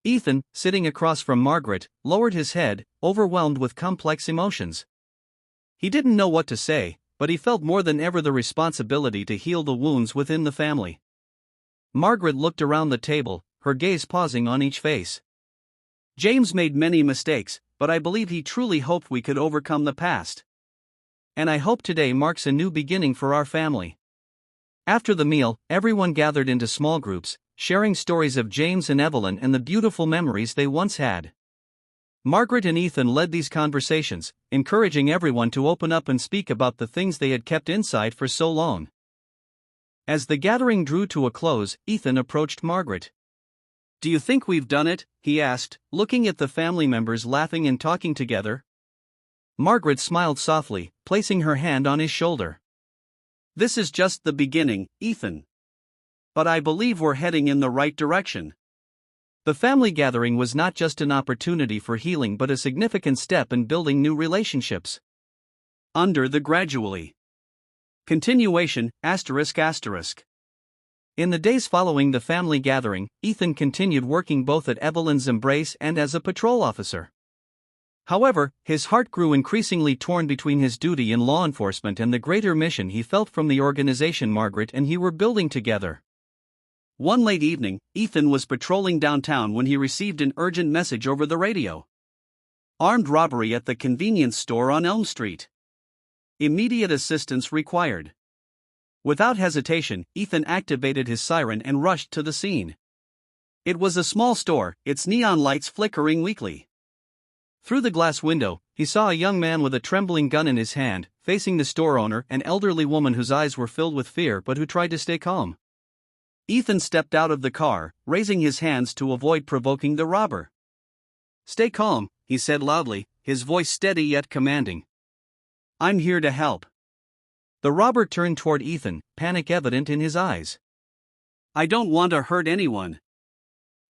S1: Ethan, sitting across from Margaret, lowered his head, overwhelmed with complex emotions. He didn't know what to say, but he felt more than ever the responsibility to heal the wounds within the family. Margaret looked around the table, her gaze pausing on each face. James made many mistakes, but I believe he truly hoped we could overcome the past. And I hope today marks a new beginning for our family. After the meal, everyone gathered into small groups, sharing stories of James and Evelyn and the beautiful memories they once had. Margaret and Ethan led these conversations, encouraging everyone to open up and speak about the things they had kept inside for so long. As the gathering drew to a close, Ethan approached Margaret. "Do you think we've done it?" he asked, looking at the family members laughing and talking together. Margaret smiled softly, placing her hand on his shoulder. "This is just the beginning, Ethan. But I believe we're heading in the right direction." The family gathering was not just an opportunity for healing but a significant step in building new relationships. Under the gradually. Continuation, ****. In the days following the family gathering, Ethan continued working both at Evelyn's Embrace and as a patrol officer. However, his heart grew increasingly torn between his duty in law enforcement and the greater mission he felt from the organization Margaret and he were building together. One late evening, Ethan was patrolling downtown when he received an urgent message over the radio. Armed robbery at the convenience store on Elm Street. Immediate assistance required. Without hesitation, Ethan activated his siren and rushed to the scene. It was a small store, its neon lights flickering weakly. Through the glass window, he saw a young man with a trembling gun in his hand, facing the store owner, an elderly woman whose eyes were filled with fear but who tried to stay calm. Ethan stepped out of the car, raising his hands to avoid provoking the robber. "Stay calm," he said loudly, his voice steady yet commanding. "I'm here to help." The robber turned toward Ethan, panic evident in his eyes. "I don't want to hurt anyone.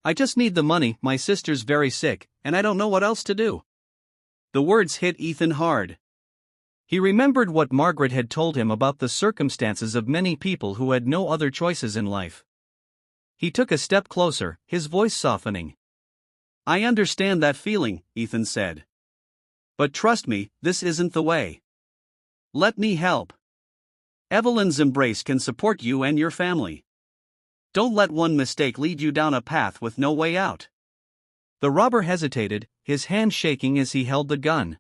S1: I just need the money, my sister's very sick, and I don't know what else to do." The words hit Ethan hard. He remembered what Margaret had told him about the circumstances of many people who had no other choices in life. He took a step closer, his voice softening. "I understand that feeling," Ethan said. "But trust me, this isn't the way. Let me help. Evelyn's Embrace can support you and your family. Don't let one mistake lead you down a path with no way out." The robber hesitated, his hand shaking as he held the gun.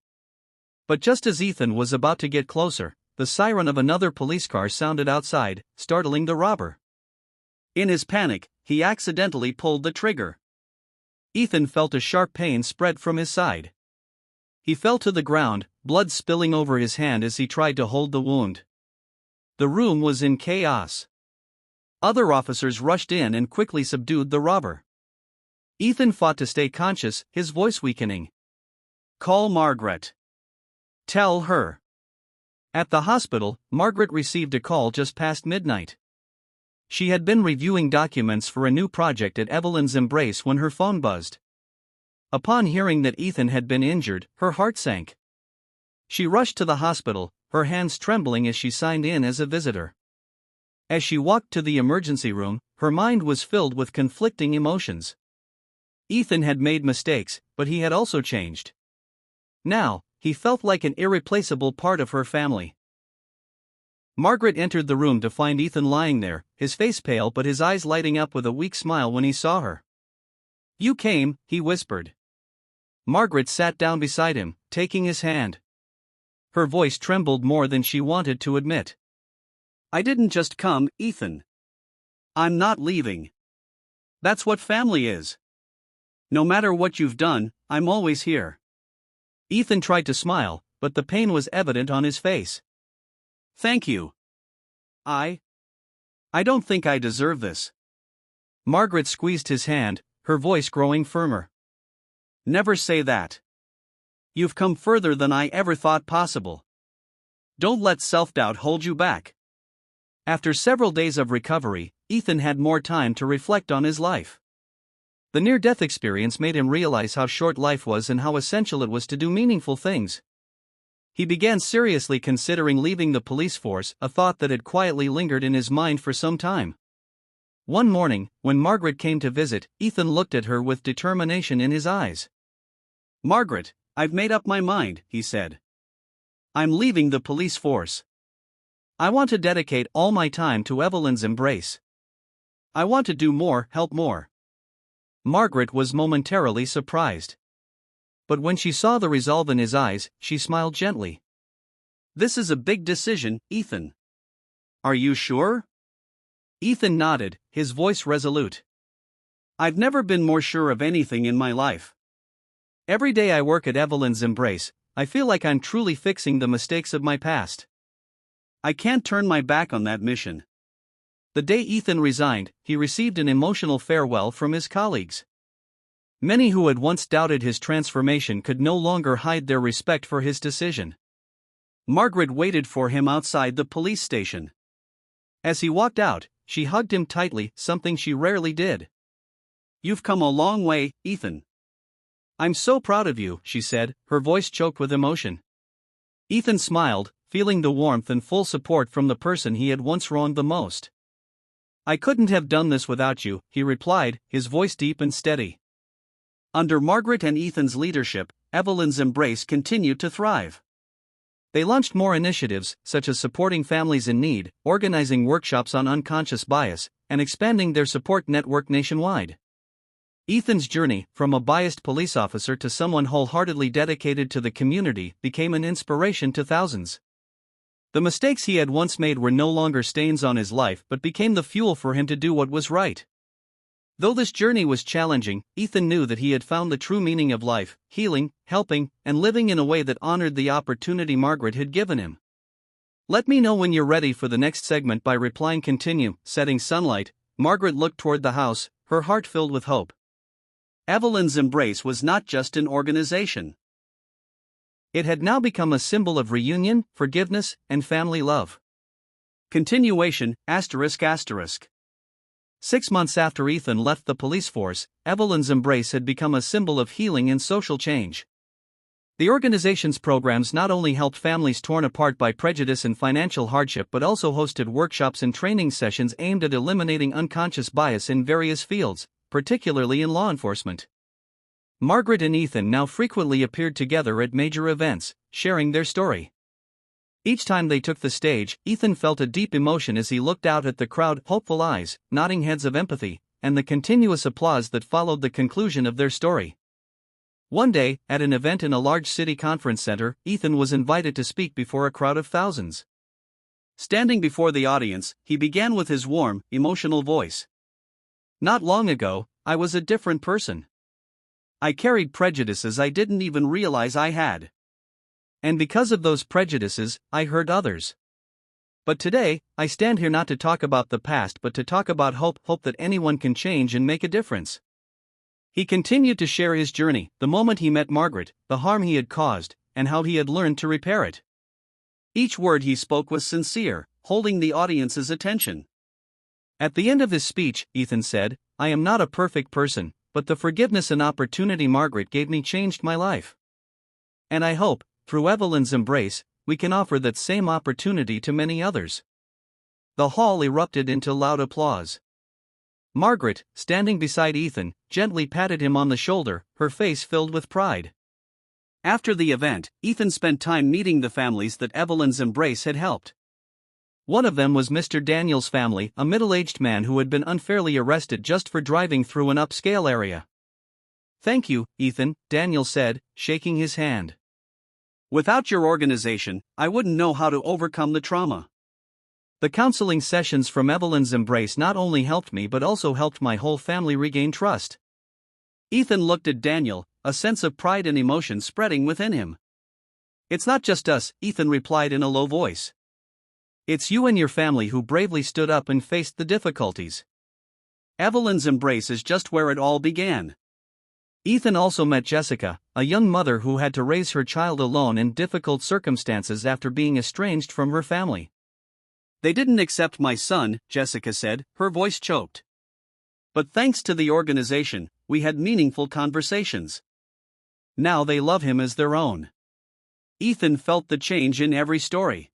S1: But just as Ethan was about to get closer, the siren of another police car sounded outside, startling the robber. In his panic, he accidentally pulled the trigger. Ethan felt a sharp pain spread from his side. He fell to the ground, blood spilling over his hand as he tried to hold the wound. The room was in chaos. Other officers rushed in and quickly subdued the robber. Ethan fought to stay conscious, his voice weakening. "Call Margaret. Tell her." At the hospital, Margaret received a call just past midnight. She had been reviewing documents for a new project at Evelyn's Embrace when her phone buzzed. Upon hearing that Ethan had been injured, her heart sank. She rushed to the hospital, her hands trembling as she signed in as a visitor. As she walked to the emergency room, her mind was filled with conflicting emotions. Ethan had made mistakes, but he had also changed. Now, he felt like an irreplaceable part of her family. Margaret entered the room to find Ethan lying there, his face pale but his eyes lighting up with a weak smile when he saw her. "You came," he whispered. Margaret sat down beside him, taking his hand. Her voice trembled more than she wanted to admit. "I didn't just come, Ethan. I'm not leaving. That's what family is. No matter what you've done, I'm always here." Ethan tried to smile, but the pain was evident on his face. "Thank you. I don't think I deserve this." Margaret squeezed his hand, her voice growing firmer. "Never say that. You've come further than I ever thought possible. Don't let self-doubt hold you back." After several days of recovery, Ethan had more time to reflect on his life. The near-death experience made him realize how short life was and how essential it was to do meaningful things. He began seriously considering leaving the police force, a thought that had quietly lingered in his mind for some time. One morning, when Margaret came to visit, Ethan looked at her with determination in his eyes. "Margaret, I've made up my mind," he said. "I'm leaving the police force. I want to dedicate all my time to Evelyn's embrace. I want to do more, help more." Margaret was momentarily surprised. But when she saw the resolve in his eyes, she smiled gently. "This is a big decision, Ethan. Are you sure?" Ethan nodded, his voice resolute. "I've never been more sure of anything in my life. Every day I work at Evelyn's embrace, I feel like I'm truly fixing the mistakes of my past. I can't turn my back on that mission." The day Ethan resigned, he received an emotional farewell from his colleagues. Many who had once doubted his transformation could no longer hide their respect for his decision. Margaret waited for him outside the police station. As he walked out, she hugged him tightly, something she rarely did. "You've come a long way, Ethan. I'm so proud of you," she said, her voice choked with emotion. Ethan smiled, feeling the warmth and full support from the person he had once wronged the most. "I couldn't have done this without you," he replied, his voice deep and steady. Under Margaret and Ethan's leadership, Evelyn's embrace continued to thrive. They launched more initiatives, such as supporting families in need, organizing workshops on unconscious bias, and expanding their support network nationwide. Ethan's journey, from a biased police officer to someone wholeheartedly dedicated to the community, became an inspiration to thousands. The mistakes he had once made were no longer stains on his life but became the fuel for him to do what was right. Though this journey was challenging, Ethan knew that he had found the true meaning of life, healing, helping, and living in a way that honored the opportunity Margaret had given him. Let me know when you're ready for the next segment by replying continue. Setting sunlight, Margaret looked toward the house, her heart filled with hope. Evelyn's embrace was not just an organization. It had now become a symbol of reunion, forgiveness, and family love. Continuation, ***. 6 months after Ethan left the police force, Evelyn's embrace had become a symbol of healing and social change. The organization's programs not only helped families torn apart by prejudice and financial hardship but also hosted workshops and training sessions aimed at eliminating unconscious bias in various fields, particularly in law enforcement. Margaret and Ethan now frequently appeared together at major events, sharing their story. Each time they took the stage, Ethan felt a deep emotion as he looked out at the crowd, hopeful eyes, nodding heads of empathy, and the continuous applause that followed the conclusion of their story. One day, at an event in a large city conference center, Ethan was invited to speak before a crowd of thousands. Standing before the audience, he began with his warm, emotional voice. "Not long ago, I was a different person. I carried prejudices I didn't even realize I had. And because of those prejudices, I hurt others. But today, I stand here not to talk about the past but to talk about hope that anyone can change and make a difference." He continued to share his journey, the moment he met Margaret, the harm he had caused, and how he had learned to repair it. Each word he spoke was sincere, holding the audience's attention. At the end of his speech, Ethan said, "I am not a perfect person, but the forgiveness and opportunity Margaret gave me changed my life. And I hope, through Evelyn's embrace, we can offer that same opportunity to many others." The hall erupted into loud applause. Margaret, standing beside Ethan, gently patted him on the shoulder, her face filled with pride. After the event, Ethan spent time meeting the families that Evelyn's embrace had helped. One of them was Mr. Daniel's family, a middle-aged man who had been unfairly arrested just for driving through an upscale area. "Thank you, Ethan," Daniel said, shaking his hand. "Without your organization, I wouldn't know how to overcome the trauma." The counseling sessions from Evelyn's Embrace not only helped me but also helped my whole family regain trust. Ethan looked at Daniel, a sense of pride and emotion spreading within him. "It's not just us," Ethan replied in a low voice. "It's you and your family who bravely stood up and faced the difficulties. Evelyn's Embrace is just where it all began." Ethan also met Jessica, a young mother who had to raise her child alone in difficult circumstances after being estranged from her family. "They didn't accept my son," Jessica said, her voice choked. "But thanks to the organization, we had meaningful conversations. Now they love him as their own." Ethan felt the change in every story.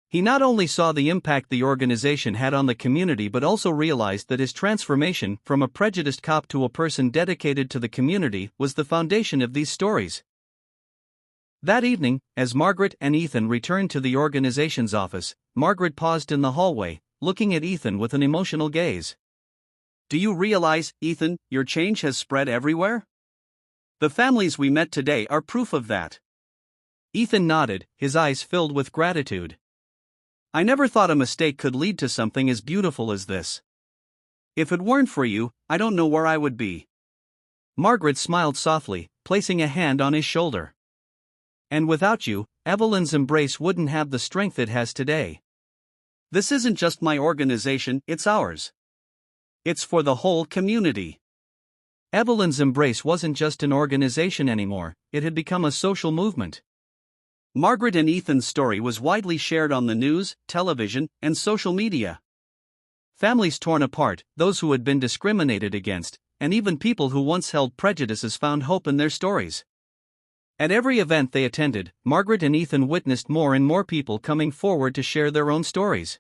S1: He not only saw the impact the organization had on the community but also realized that his transformation from a prejudiced cop to a person dedicated to the community was the foundation of these stories. That evening, as Margaret and Ethan returned to the organization's office, Margaret paused in the hallway, looking at Ethan with an emotional gaze. "Do you realize, Ethan, your change has spread everywhere? The families we met today are proof of that." Ethan nodded, his eyes filled with gratitude. "I never thought a mistake could lead to something as beautiful as this. If it weren't for you, I don't know where I would be." Margaret smiled softly, placing a hand on his shoulder. "And without you, Evelyn's Embrace wouldn't have the strength it has today. This isn't just my organization, it's ours. It's for the whole community." Evelyn's Embrace wasn't just an organization anymore, it had become a social movement. Margaret and Ethan's story was widely shared on the news, television, and social media. Families torn apart, those who had been discriminated against, and even people who once held prejudices found hope in their stories. At every event they attended, Margaret and Ethan witnessed more and more people coming forward to share their own stories.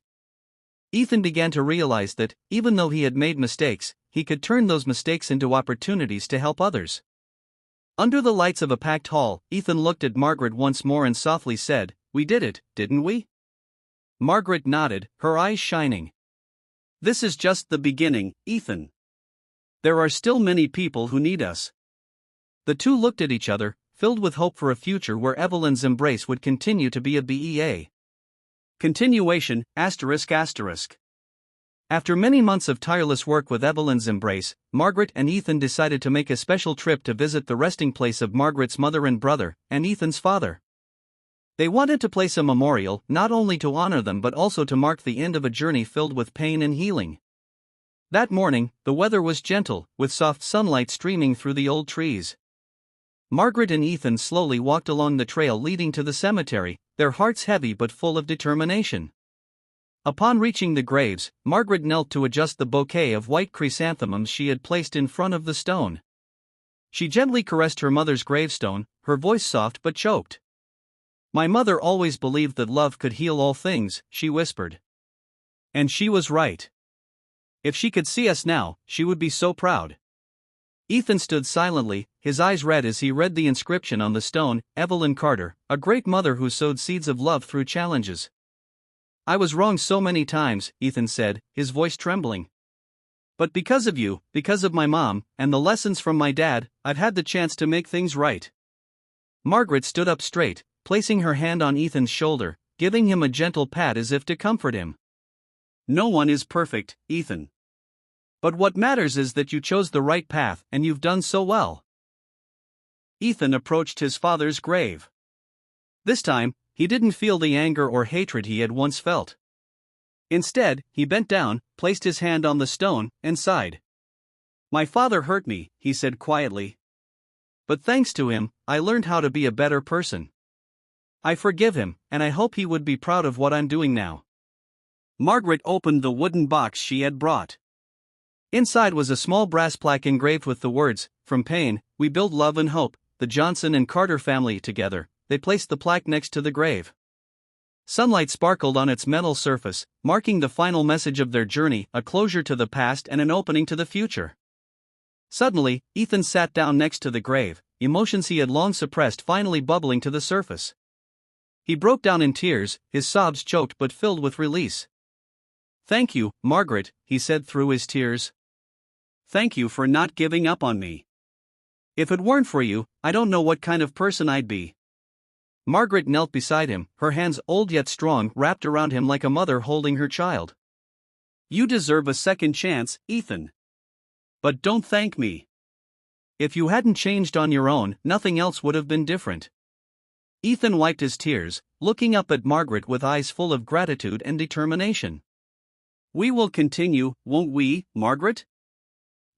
S1: Ethan began to realize that, even though he had made mistakes, he could turn those mistakes into opportunities to help others. Under the lights of a packed hall, Ethan looked at Margaret once more and softly said, "We did it, didn't we?" Margaret nodded, her eyes shining. "This is just the beginning, Ethan. There are still many people who need us." The two looked at each other, filled with hope for a future where Evelyn's Embrace would continue to be a BEA. Continuation, ****. After many months of tireless work with Evelyn's Embrace, Margaret and Ethan decided to make a special trip to visit the resting place of Margaret's mother and brother, and Ethan's father. They wanted to place a memorial not only to honor them but also to mark the end of a journey filled with pain and healing. That morning, the weather was gentle, with soft sunlight streaming through the old trees. Margaret and Ethan slowly walked along the trail leading to the cemetery, their hearts heavy but full of determination. Upon reaching the graves, Margaret knelt to adjust the bouquet of white chrysanthemums she had placed in front of the stone. She gently caressed her mother's gravestone, her voice soft but choked. "My mother always believed that love could heal all things," she whispered. "And she was right. If she could see us now, she would be so proud." Ethan stood silently, his eyes red as he read the inscription on the stone, "Evelyn Carter, a great mother who sowed seeds of love through challenges." "I was wrong so many times," Ethan said, his voice trembling. "But because of you, because of my mom, and the lessons from my dad, I've had the chance to make things right." Margaret stood up straight, placing her hand on Ethan's shoulder, giving him a gentle pat as if to comfort him. "No one is perfect, Ethan. But what matters is that you chose the right path and you've done so well." Ethan approached his father's grave. This time, he didn't feel the anger or hatred he had once felt. Instead, he bent down, placed his hand on the stone, and sighed. "My father hurt me," he said quietly. "But thanks to him, I learned how to be a better person. I forgive him, and I hope he would be proud of what I'm doing now." Margaret opened the wooden box she had brought. Inside was a small brass plaque engraved with the words, "From pain, we build love and hope, the Johnson and Carter family together." They placed the plaque next to the grave. Sunlight sparkled on its metal surface, marking the final message of their journey, a closure to the past and an opening to the future. Suddenly, Ethan sat down next to the grave, emotions he had long suppressed finally bubbling to the surface. He broke down in tears, his sobs choked but filled with release. "Thank you, Margaret," he said through his tears. "Thank you for not giving up on me. If it weren't for you, I don't know what kind of person I'd be." Margaret knelt beside him, her hands old yet strong wrapped around him like a mother holding her child. "You deserve a second chance, Ethan. But don't thank me. If you hadn't changed on your own, nothing else would have been different." Ethan wiped his tears, looking up at Margaret with eyes full of gratitude and determination. "We will continue, won't we, Margaret?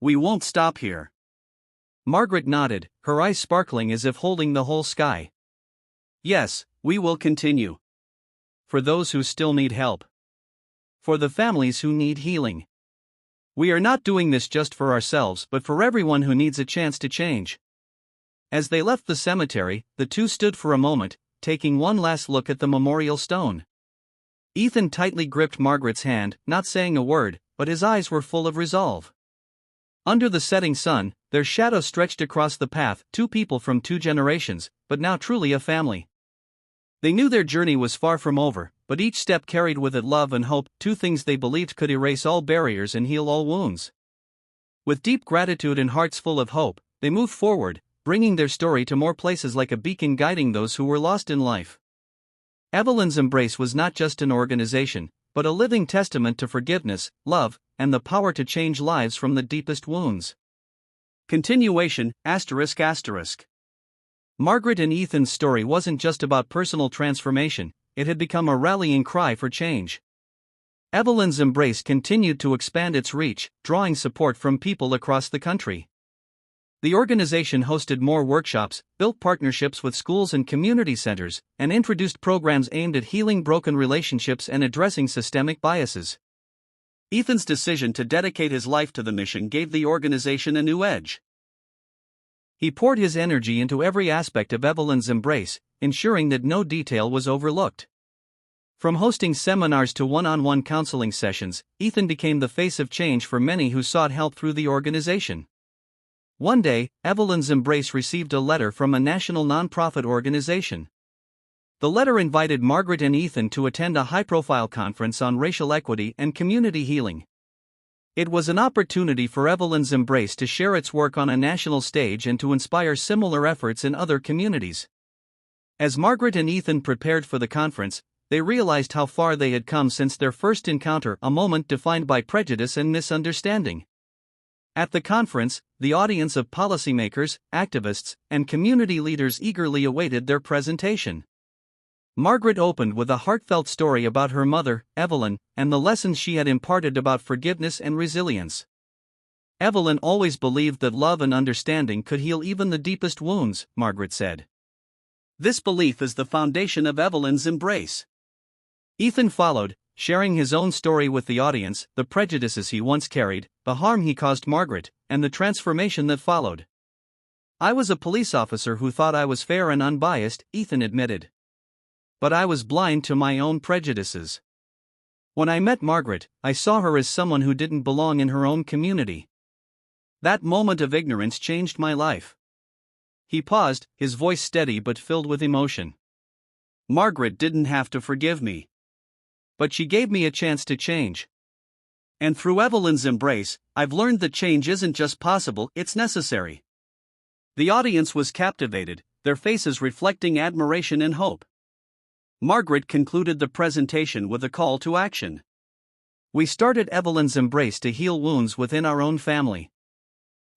S1: We won't stop here." Margaret nodded, her eyes sparkling as if holding the whole sky. "Yes, we will continue. For those who still need help. For the families who need healing. We are not doing this just for ourselves but for everyone who needs a chance to change." As they left the cemetery, the two stood for a moment, taking one last look at the memorial stone. Ethan tightly gripped Margaret's hand, not saying a word, but his eyes were full of resolve. Under the setting sun, their shadows stretched across the path, two people from two generations, but now truly a family. They knew their journey was far from over, but each step carried with it love and hope, two things they believed could erase all barriers and heal all wounds. With deep gratitude and hearts full of hope, they moved forward, bringing their story to more places like a beacon guiding those who were lost in life. Evelyn's Embrace was not just an organization, but a living testament to forgiveness, love, and the power to change lives from the deepest wounds. Continuation, ***. Margaret and Ethan's story wasn't just about personal transformation, it had become a rallying cry for change. Evelyn's Embrace continued to expand its reach, drawing support from people across the country. The organization hosted more workshops, built partnerships with schools and community centers, and introduced programs aimed at healing broken relationships and addressing systemic biases. Ethan's decision to dedicate his life to the mission gave the organization a new edge. He poured his energy into every aspect of Evelyn's Embrace, ensuring that no detail was overlooked. From hosting seminars to one-on-one counseling sessions, Ethan became the face of change for many who sought help through the organization. One day, Evelyn's Embrace received a letter from a national nonprofit organization. The letter invited Margaret and Ethan to attend a high-profile conference on racial equity and community healing. It was an opportunity for Evelyn's Embrace to share its work on a national stage and to inspire similar efforts in other communities. As Margaret and Ethan prepared for the conference, they realized how far they had come since their first encounter, a moment defined by prejudice and misunderstanding. At the conference, the audience of policymakers, activists, and community leaders eagerly awaited their presentation. Margaret opened with a heartfelt story about her mother, Evelyn, and the lessons she had imparted about forgiveness and resilience. "Evelyn always believed that love and understanding could heal even the deepest wounds," Margaret said. "This belief is the foundation of Evelyn's Embrace." Ethan followed, sharing his own story with the audience, the prejudices he once carried, the harm he caused Margaret, and the transformation that followed. "I was a police officer who thought I was fair and unbiased," Ethan admitted. "But I was blind to my own prejudices. When I met Margaret, I saw her as someone who didn't belong in her own community. That moment of ignorance changed my life." He paused, his voice steady but filled with emotion. "Margaret didn't have to forgive me. But she gave me a chance to change. And through Evelyn's Embrace, I've learned that change isn't just possible, it's necessary." The audience was captivated, their faces reflecting admiration and hope. Margaret concluded the presentation with a call to action. "We started Evelyn's Embrace to heal wounds within our own family.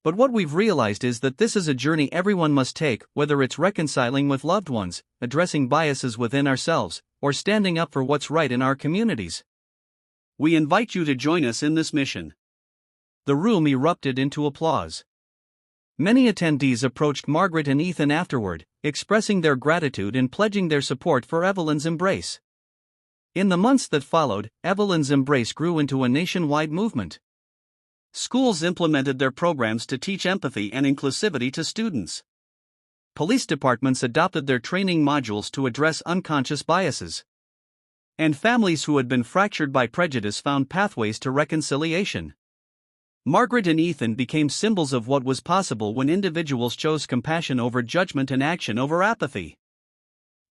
S1: But what we've realized is that this is a journey everyone must take, whether it's reconciling with loved ones, addressing biases within ourselves, or standing up for what's right in our communities. We invite you to join us in this mission." The room erupted into applause. Many attendees approached Margaret and Ethan afterward, expressing their gratitude and pledging their support for Evelyn's Embrace. In the months that followed, Evelyn's Embrace grew into a nationwide movement. Schools implemented their programs to teach empathy and inclusivity to students. Police departments adopted their training modules to address unconscious biases. And families who had been fractured by prejudice found pathways to reconciliation. Margaret and Ethan became symbols of what was possible when individuals chose compassion over judgment and action over apathy.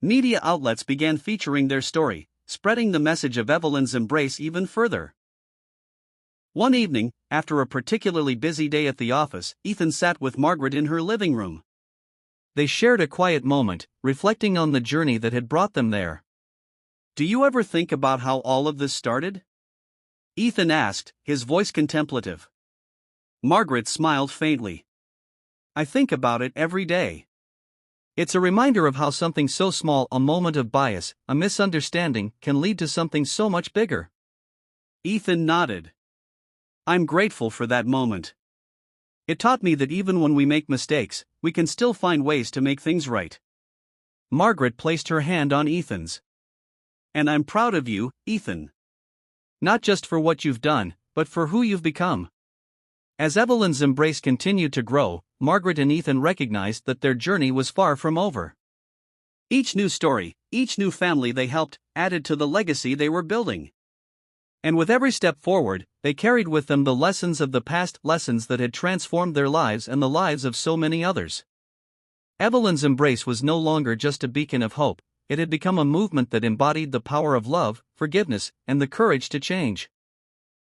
S1: Media outlets began featuring their story, spreading the message of Evelyn's embrace even further. One evening, after a particularly busy day at the office, Ethan sat with Margaret in her living room. They shared a quiet moment, reflecting on the journey that had brought them there. "Do you ever think about how all of this started?" Ethan asked, his voice contemplative. Margaret smiled faintly. "I think about it every day. It's a reminder of how something so small, a moment of bias, a misunderstanding, can lead to something so much bigger." Ethan nodded. "I'm grateful for that moment. It taught me that even when we make mistakes, we can still find ways to make things right." Margaret placed her hand on Ethan's. "And I'm proud of you, Ethan. Not just for what you've done, but for who you've become." As Evelyn's embrace continued to grow, Margaret and Ethan recognized that their journey was far from over. Each new story, each new family they helped, added to the legacy they were building. And with every step forward, they carried with them the lessons of the past, lessons that had transformed their lives and the lives of so many others. Evelyn's embrace was no longer just a beacon of hope, it had become a movement that embodied the power of love, forgiveness, and the courage to change.